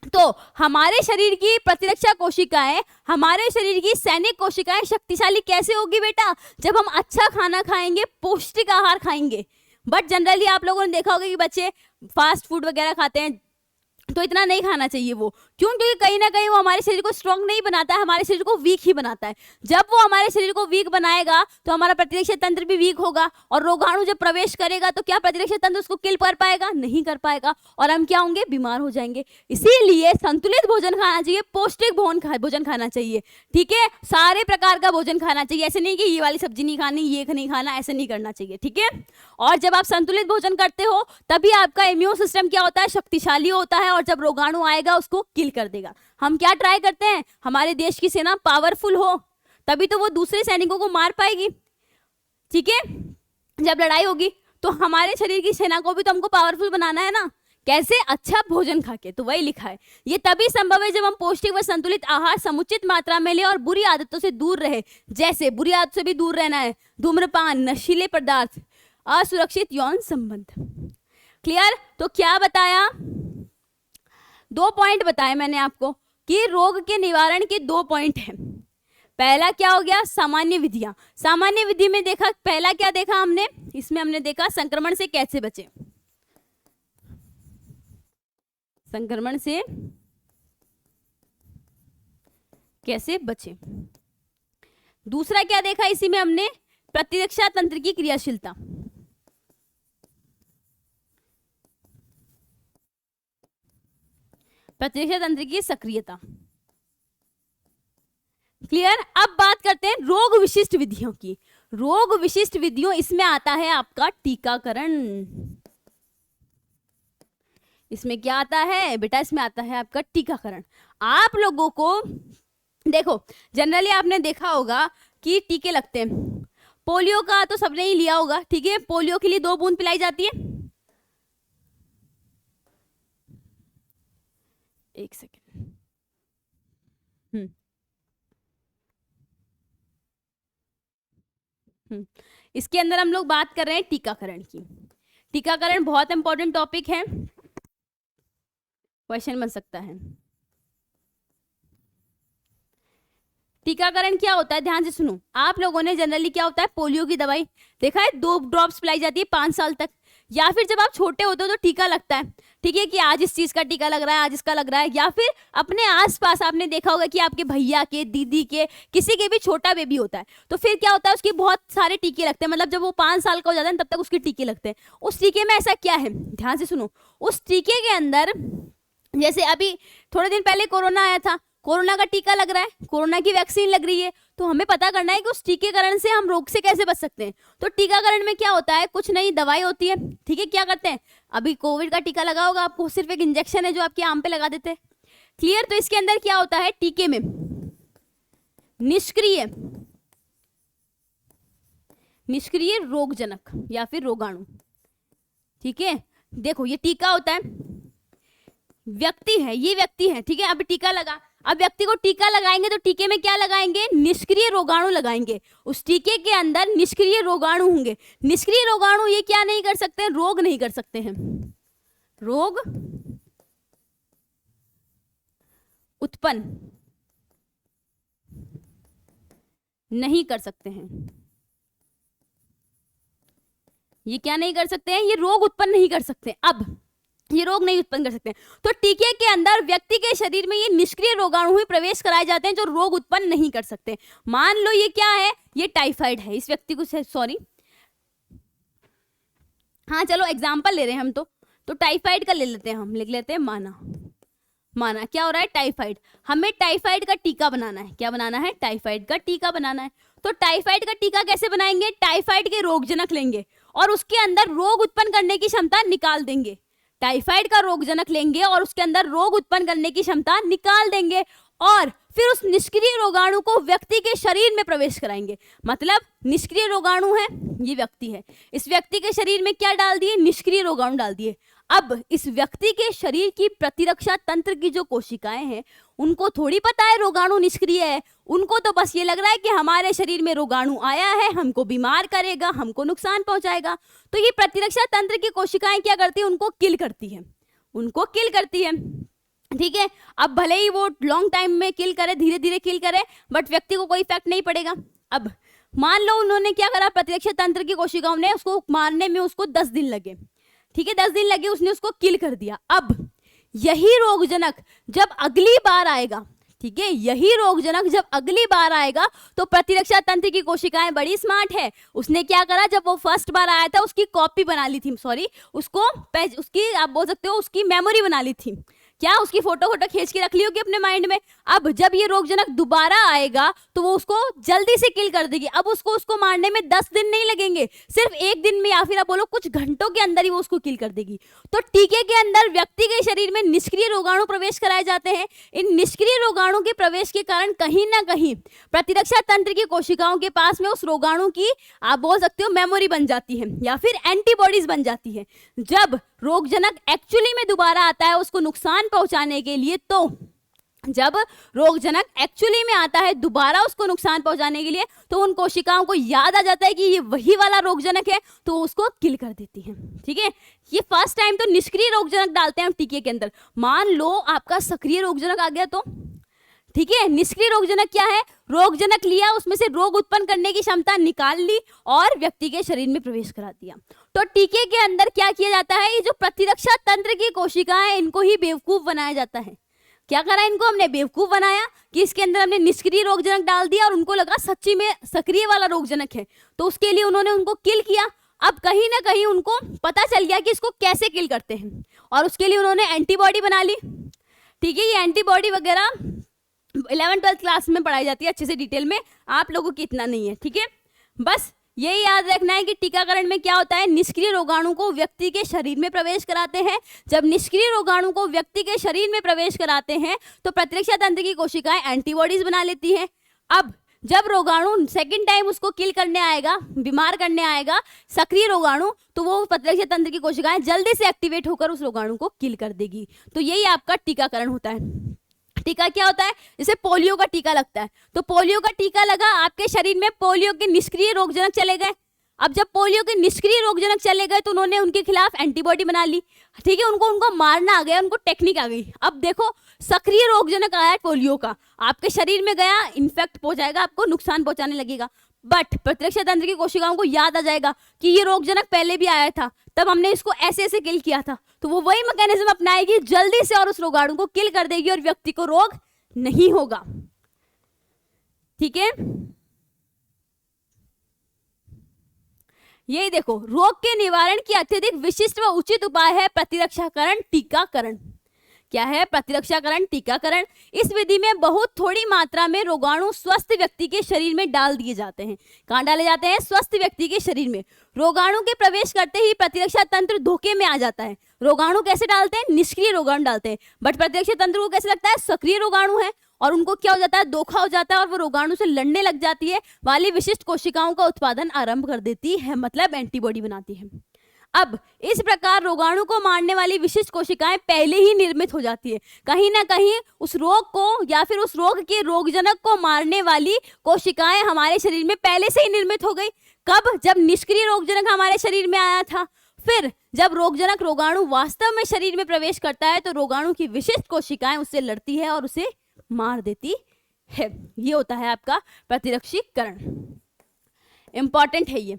तो हमारे शरीर की प्रतिरक्षा कोशिकाएं, हमारे शरीर की सैनिक कोशिकाएं शक्तिशाली कैसे होगी बेटा? जब हम अच्छा खाना खाएंगे, पौष्टिक आहार खाएंगे। बट जनरली आप लोगों ने देखा होगा कि बच्चे फास्ट फूड वगैरह खाते हैं, तो इतना नहीं खाना चाहिए वो। क्यों? क्योंकि कहीं ना कहीं वो हमारे शरीर को स्ट्रॉन्ग नहीं बनाता है, हमारे शरीर को वीक ही बनाता है। जब वो हमारे शरीर को वीक बनाएगा तो हमारा प्रतिरक्षा तंत्र भी वीक होगा, और रोगाणु जब प्रवेश करेगा तो क्या प्रतिरक्षा तंत्र उसको किल कर पाएगा? नहीं कर पाएगा, और हम क्या होंगे? बीमार हो जाएंगे। इसीलिए संतुलित भोजन खाना चाहिए, पौष्टिक भोजन खाना चाहिए। ठीक है, सारे प्रकार का भोजन खाना चाहिए। ऐसे नहीं कि ये वाली सब्जी नहीं खानी, ये नहीं खाना, ऐसे नहीं करना चाहिए। ठीक है, और जब आप संतुलित भोजन करते हो तभी आपका इम्यून सिस्टम क्या होता है? शक्तिशाली होता है, और जब रोगाणु आएगा उसको किल कर देगा। हम क्या ट्राई करते हैं? हमारे देश की सेना पावरफुल हो, तभी तो वो दूसरे सैनिकों को मार पाएगी। ठीक है, जब लड़ाई होगी तो हमारे शरीर की सेना को भी तो हमको पावरफुल बनाना है ना। कैसे? अच्छा भोजन खा के। तो वही लिखा है, ये तभी संभव है जब हम पौष्टिक व संतुलित आहार समुचित मात्रा में ले और बुरी आदतों से दूर रहे। जैसे बुरी आदत से भी दूर रहना है, धूम्रपान, नशीले पदार्थ, असुरक्षित यौन संबंध। क्लियर? तो क्या बताया? 2 पॉइंट बताए मैंने आपको कि रोग के निवारण के 2 पॉइंट हैं। पहला क्या हो गया? सामान्य विधियां। सामान्य विधि में देखा, पहला क्या देखा हमने? इसमें हमने देखा संक्रमण से कैसे बचे, संक्रमण से कैसे बचे। दूसरा क्या देखा इसी में हमने? प्रतिरक्षा तंत्र की क्रियाशीलता। प्रतिरक्षा तंत्र की सक्रियता। क्लियर। अब बात करते हैं रोग विशिष्ट विधियों की। रोग विशिष्ट विधियों, इसमें आता है आपका टीकाकरण। इसमें क्या आता है बेटा? इसमें आता है आपका टीकाकरण। आप लोगों को देखो, जनरली आपने देखा होगा कि टीके लगते हैं। पोलियो का तो सबने ही लिया होगा, ठीक है। पोलियो के लिए 2 बूंद पिलाई जाती है। एक सेकेंड। इसके अंदर हम लोग बात कर रहे हैं टीकाकरण की। टीकाकरण बहुत इंपॉर्टेंट टॉपिक है, क्वेश्चन बन सकता है। टीकाकरण क्या होता है, ध्यान से सुनो। आप लोगों ने जनरली क्या होता है, पोलियो की दवाई देखा है, 2 ड्रॉप्स पिलाई जाती है 5 साल तक। या फिर जब आप छोटे होते हो तो टीका लगता है, ठीक है, कि आज इस चीज का टीका लग रहा है, आज इसका लग रहा है। या फिर अपने आसपास आपने देखा होगा कि आपके भैया के, दीदी के, किसी के भी छोटा बेबी होता है, तो फिर क्या होता है, उसके बहुत सारे टीके लगते हैं। मतलब जब वो 5 साल का हो जाता है तब तक उसके टीके लगते हैं। उस टीके में ऐसा क्या है, ध्यान से सुनो। उस टीके के अंदर, जैसे अभी थोड़े दिन पहले कोरोना आया था, कोरोना का टीका लग रहा है, कोरोना की वैक्सीन लग रही है, तो हमें पता करना है कि उस टीकाकरण से हम रोग से कैसे बच सकते हैं। तो टीकाकरण में क्या होता है, कुछ नई दवाई होती है, ठीक है। क्या करते हैं, अभी कोविड का टीका लगा होगा आपको, सिर्फ एक इंजेक्शन है जो आपके आम पे लगा देते हैं, क्लियर। तो इसके अंदर क्या होता है, टीके में निष्क्रिय रोगजनक या फिर रोगाणु, ठीक है। देखो ये टीका होता है, व्यक्ति है, ये व्यक्ति है, ठीक है। अब टीका लगा, अब व्यक्ति को टीका लगाएंगे तो टीके में क्या लगाएंगे, निष्क्रिय रोगाणु लगाएंगे। उस टीके के अंदर निष्क्रिय रोगाणु होंगे। निष्क्रिय रोगाणु ये क्या नहीं कर सकते, रोग नहीं कर सकते हैं, रोग उत्पन्न नहीं कर सकते हैं। ये क्या नहीं कर सकते हैं, ये रोग उत्पन्न नहीं कर सकते। अब ये रोग नहीं उत्पन्न कर सकते हैं, तो टीके के अंदर व्यक्ति के शरीर में ये निष्क्रिय रोगाणु ही प्रवेश कराए जाते हैं जो रोग उत्पन्न नहीं कर सकते। मान लो ये क्या है, ये टाइफाइड है, इस व्यक्ति को, सॉरी, हाँ चलो एग्जाम्पल ले रहे हैं हम, तो टाइफाइड का ले लेते हैं, हम लिख लेते हैं माना क्या हो रहा है, टाइफाइड। हमें टाइफाइड का टीका बनाना है। क्या बनाना है, टाइफाइड का टीका बनाना है। तो टाइफाइड का टीका कैसे बनाएंगे, टाइफाइड के रोगजनक लेंगे और उसके अंदर रोग उत्पन्न करने की क्षमता निकाल देंगे। टाइफाइड का रोगजनक लेंगे और उसके अंदर रोग उत्पन्न करने की क्षमता निकाल देंगे और फिर उस निष्क्रिय रोगाणु को व्यक्ति के शरीर में प्रवेश कराएंगे। मतलब निष्क्रिय रोगाणु है, ये व्यक्ति है, इस व्यक्ति के शरीर में क्या डाल दिए, निष्क्रिय रोगाणु डाल दिए। अब इस व्यक्ति के शरीर की प्रतिरक्षा तंत्र की जो कोशिकाएं हैं, उनको थोड़ी पता है रोगाणु निष्क्रिय है। उनको तो बस ये लग रहा है कि हमारे शरीर में रोगाणु आया है, हमको बीमार करेगा, हमको नुकसान पहुंचाएगा। तो ये प्रतिरक्षा तंत्र की कोशिकाएं क्या करती है, उनको किल करती है, उनको किल करती है, ठीक है। अब भले ही वो लॉन्ग टाइम में किल करे, धीरे धीरे किल करे, बट व्यक्ति को कोई इफेक्ट नहीं पड़ेगा। अब मान लो उन्होंने क्या करा, प्रतिरक्षा तंत्र की कोशिकाओं ने उसको मारने में उसको 10 दिन लगे, ठीक है, 10 दिन लगे, उसने उसको किल कर दिया। अब यही रोगजनक जब अगली बार आएगा, ठीक है, यही रोगजनक जब अगली बार आएगा तो प्रतिरक्षा तंत्र की कोशिकाएं बड़ी स्मार्ट है। उसने क्या करा, जब वो फर्स्ट बार आया था उसकी कॉपी बना ली थी, सॉरी उसको उसकी आप बोल सकते हो उसकी मेमोरी बना ली थी। क्या, उसकी फोटो खींच के रख ली होगी अपने माइंड में। अब जब ये रोगजनक दोबारा आएगा तो वो उसको जल्दी से किल कर देगी। अब उसको मारने में 10 दिन नहीं लगेंगे, सिर्फ 1 दिन में या फिर आप बोलो कुछ घंटों के अंदर ही वो उसको किल कर देगी। तो टीके के अंदर व्यक्ति के शरीर में निष्क्रिय रोगाणु प्रवेश कराए जाते हैं। इन निष्क्रिय रोगाणु के प्रवेश के कारण कहीं ना कहीं प्रतिरक्षा तंत्र की कोशिकाओं के पास में उस रोगाणु की आप बोल सकते हो मेमोरी बन जाती है या फिर एंटीबॉडीज बन जाती है। जब रोगजनक एक्चुअली में दोबारा आता है उसको नुकसान पहुंचाने के लिए, तो जब रोगजनक एक्चुअली में आता है दोबारा उसको नुकसान पहुंचाने के लिए, तो उन कोशिकाओं को याद आ जाता है कि ये वही वाला रोगजनक है, तो उसको किल कर देती है, ठीक है। ये फर्स्ट टाइम तो निष्क्रिय रोगजनक डालते हैं हम टीके के अंदर। मान लो आपका सक्रिय रोगजनक आ गया तो, ठीक है, निष्क्रिय रोगजनक क्या है, रोगजनक लिया, उसमें से रोग उत्पन्न करने की क्षमता निकाल ली और व्यक्ति के शरीर में प्रवेश करा दिया। तो टीके के अंदर क्या किया जाता है, ये जो प्रतिरक्षा तंत्र की कोशिकाएं, इनको ही बेवकूफ बनाया जाता है। क्या करा, इनको हमने बेवकूफ बनाया कि इसके अंदर हमने निष्क्रिय रोगजनक डाल दिया और उनको लगा सच्ची में सक्रिय वाला रोगजनक है, तो उसके लिए उन्होंने उनको किल किया। अब कहीं ना कहीं उनको पता चल गया कि इसको कैसे किल करते हैं और उसके लिए उन्होंने एंटीबॉडी बना ली, ठीक है, ये एंटीबॉडी वगैरह 11th-12th क्लास में पढ़ाई जाती है अच्छे से डिटेल में, आप लोगों को इतना नहीं है। ठीक है, बस यही याद रखना है कि टीकाकरण में क्या होता है, निष्क्रिय रोगाणु को व्यक्ति के शरीर में प्रवेश कराते हैं। जब निष्क्रिय रोगाणु को व्यक्ति के शरीर में प्रवेश कराते हैं तो प्रतिरक्षा तंत्र की कोशिकाएं एंटीबॉडीज बना लेती हैं। अब जब रोगाणु सेकंड टाइम उसको किल करने आएगा, बीमार करने आएगा सक्रिय रोगाणु, तो वो प्रतिरक्षा तंत्र की कोशिकाएं जल्दी से एक्टिवेट होकर उस रोगाणु को किल कर देगी। तो यही आपका टीकाकरण होता है। टीका क्या होता है, जैसे पोलियो का टीका लगता है, तो पोलियो का टीका लगा, आपके शरीर में पोलियो के निष्क्रिय रोगजनक चले गए। अब जब पोलियो के निष्क्रिय रोगजनक चले गए तो उन्होंने उनके खिलाफ एंटीबॉडी बना ली। ठीक है, उनको मारना आ गया, उनको टेक्निक आ गई। अब देखो सक्रिय रोगजनक आया पोलियो का, आपके शरीर में गया, इन्फेक्ट पहुंचाएगा, आपको नुकसान पहुंचाने लगेगा। बट प्रतिरक्षा तंत्र की कोशिकाओं को याद आ जाएगा कि ये रोगजनक पहले भी आया था, तब हमने इसको ऐसे ऐसे किल किया था, तो वो वही मैकेनिज्म अपनाएगी जल्दी से और उस रोगाणु को किल कर देगी और व्यक्ति को रोग नहीं होगा। ठीक है, यही देखो, रोग के निवारण की अत्यधिक विशिष्ट व उचित उपाय है प्रतिरक्षाकरण टीकाकरण। क्या है, प्रतिरक्षाकरण टीकाकरण। इस विधि में बहुत थोड़ी मात्रा में रोगाणु स्वस्थ व्यक्ति के शरीर में डाल दिए जाते हैं। कहाँ डाले जाते हैं, स्वस्थ व्यक्ति के शरीर में। रोगाणु के प्रवेश करते ही प्रतिरक्षा तंत्र धोखे में आ जाता है। रोगाणु कैसे डालते हैं, निष्क्रिय रोगाणु डालते हैं, बट प्रतिरक्षा तंत्र को कैसे लगता है, सक्रिय रोगाणु है, और उनको क्या हो जाता है, धोखा हो जाता है और वो रोगाणु से लड़ने लग जाती है, वाली विशिष्ट कोशिकाओं का उत्पादन आरंभ कर देती है, मतलब एंटीबॉडी बनाती है। अब इस प्रकार रोगाणु को मारने वाली विशिष्ट कोशिकाएं पहले ही निर्मित हो जाती है। कहीं ना कहीं उस रोग को या फिर उस रोग के रोगजनक को मारने वाली कोशिकाएं हमारे शरीर में पहले से ही निर्मित हो गई। कब, जब निष्क्रिय रोगजनक हमारे शरीर में आया था। फिर जब रोगजनक रोगाणु वास्तव में शरीर में प्रवेश करता है तो रोगाणु की विशिष्ट कोशिकाएं उससे लड़ती है और उसे मार देती है। ये होता है आपका प्रतिरक्षीकरण। इंपॉर्टेंट है ये।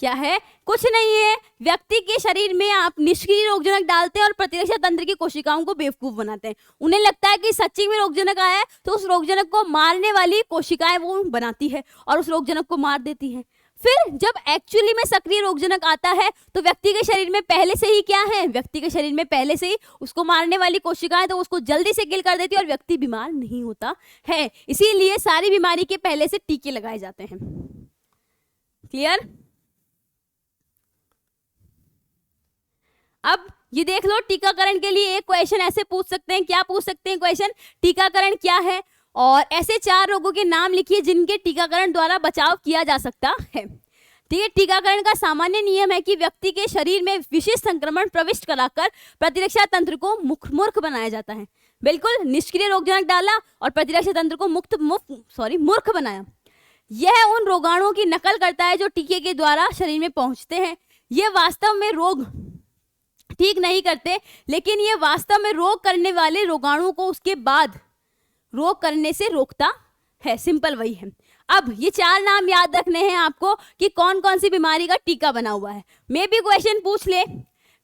क्या है, कुछ नहीं है, व्यक्ति के शरीर में आप निष्क्रिय रोगजनक डालते हैं और प्रतिरक्षा तंत्र की कोशिकाओं को बेवकूफ बनाते हैं। उन्हें लगता है कि सच्ची में रोगजनक आया है, तो उस रोगजनक को मारने वाली कोशिकाएं वो बनाती है और उस रोगजनक को मार देती है। फिर जब एक्चुअली में सक्रिय रोगजनक आता है तो व्यक्ति के शरीर में पहले से ही क्या है, व्यक्ति के शरीर में पहले से ही उसको मारने वाली कोशिकाएं तो उसको जल्दी से किल कर देती है और व्यक्ति बीमार नहीं होता है। इसीलिए सारी बीमारी के पहले से टीके लगाए जाते हैं। क्लियर। अब ये देख लो, टीकाकरण के लिए एक क्वेश्चन ऐसे पूछ सकते हैं, क्या पूछ सकते हैं क्वेश्चन, टीकाकरण क्या है और ऐसे 4 रोगों के नाम लिखिए जिनके टीकाकरण द्वारा बचाव किया जा सकता है। ठीक है, टीकाकरण का सामान्य नियम है कि व्यक्ति के शरीर में विशिष्ट संक्रमण प्रविष्ट कराकर प्रतिरक्षा तंत्र को मूर्ख बनाया जाता है। बिल्कुल, निष्क्रिय रोगजनक डाला और प्रतिरक्षा तंत्र को मूर्ख बनाया। यह उन रोगाणुओं की नकल करता है जो टीके के द्वारा शरीर में पहुंचते हैं। ये वास्तव में रोग ठीक नहीं करते, लेकिन ये वास्तव में रोग करने वाले रोगाणु को उसके बाद रोग करने से रोकता है। सिंपल वही है। अब ये 4 नाम याद रखने हैं आपको कि कौन कौन सी बीमारी का टीका बना हुआ है। मे भी क्वेश्चन पूछ ले,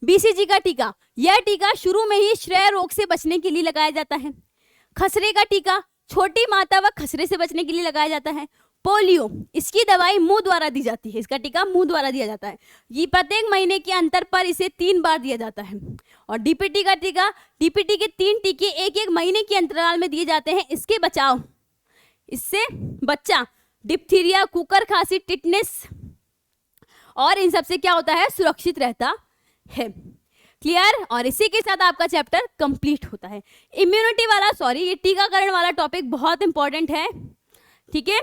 बीसीजी का टीका, यह टीका शुरू में ही श्रेय रोग से बचने के लिए लगाया जाता है। खसरे का टीका छोटी माता व खसरे से बचने के लिए लगाया जाता है। पोलियो, इसकी दवाई मुंह द्वारा दी जाती है, इसका टीका मुंह द्वारा दिया जाता है। ये प्रत्येक महीने के अंतर पर इसे 3 बार दिया जाता है। और डीपीटी का टीका, डीपीटी के 3 टीके 1-1 महीने के अंतराल में दिए जाते हैं। इसके बचाव, इससे बच्चा डिप्थीरिया, कुकर खांसी, टिटनेस और इन सब से क्या होता है, सुरक्षित रहता है। क्लियर। और इसी के साथ आपका चैप्टर कंप्लीट होता है। इम्यूनिटी वाला ये टीकाकरण वाला टॉपिक बहुत इंपॉर्टेंट है। ठीक है,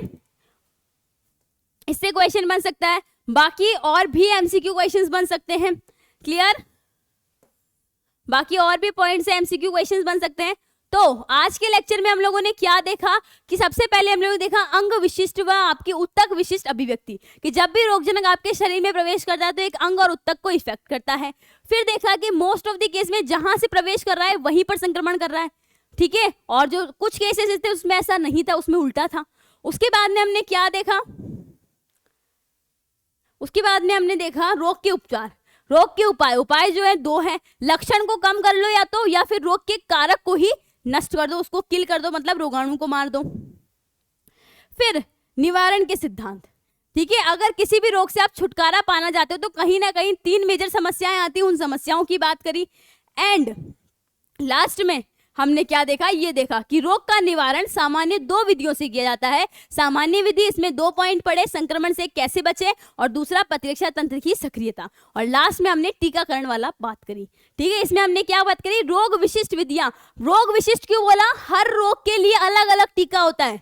इससे क्वेश्चन बन सकता है, बाकी और भी एमसीक्यू क्वेश्चंस बन सकते हैं। क्लियर, बाकी और भी पॉइंट से एमसीक्यू क्वेश्चंस बन सकते हैं। तो आज के लेक्चर में हम लोगों ने क्या देखा कि सबसे पहले हम लोगों ने देखा अंग विशिष्ट व आपकी उत्तक विशिष्ट अभिव्यक्ति, कि जब भी रोगजनक आपके शरीर में प्रवेश करता है तो एक अंग और उत्तक को इफेक्ट करता है। फिर देखा कि मोस्ट ऑफ द केस में जहां से प्रवेश कर रहा है वहीं पर संक्रमण कर रहा है। ठीक है, और जो कुछ केसेस थे उसमें ऐसा नहीं था, उसमें उल्टा था। उसके बाद में हमने क्या देखा, उसके बाद में हमने देखा रोग के उपचार, रोग के उपाय जो है 2 हैं। लक्षण को कम कर लो या फिर रोग के कारक को ही नष्ट कर दो, उसको किल कर दो, मतलब रोगाणु को मार दो। फिर निवारण के सिद्धांत। ठीक है, अगर किसी भी रोग से आप छुटकारा पाना चाहते हो तो कहीं ना कहीं 3 मेजर समस्याएं आती हैं, उन समस्याओं की बात करी। एंड लास्ट में हमने क्या देखा, ये देखा कि रोग का निवारण सामान्य 2 विधियों से किया जाता है। सामान्य विधि, इसमें 2 पॉइंट पढ़े, संक्रमण से कैसे बचे, और दूसरा प्रतिरक्षा तंत्र की सक्रियता, और लास्ट में हमने टीकाकरण वाला बात करी। ठीक है, इसमें हमने क्या बात करी, रोग विशिष्ट विधियां। रोग विशिष्ट क्यों बोला, हर रोग के लिए अलग अलग टीका होता है,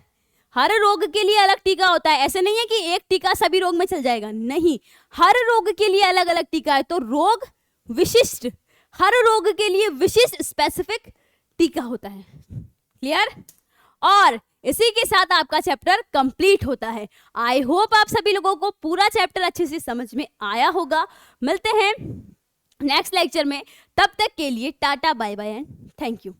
हर रोग के लिए अलग टीका होता है। ऐसे नहीं है कि एक टीका सभी रोग में चल जाएगा, नहीं, हर रोग के लिए अलग अलग टीका है। तो रोग विशिष्ट, हर रोग के लिए विशिष्ट स्पेसिफिक टीका होता है। क्लियर? और इसी के साथ आपका चैप्टर कंप्लीट होता है। आई होप आप सभी लोगों को पूरा चैप्टर अच्छे से समझ में आया होगा। मिलते हैं नेक्स्ट लेक्चर में, तब तक के लिए tata bye bye and thank you.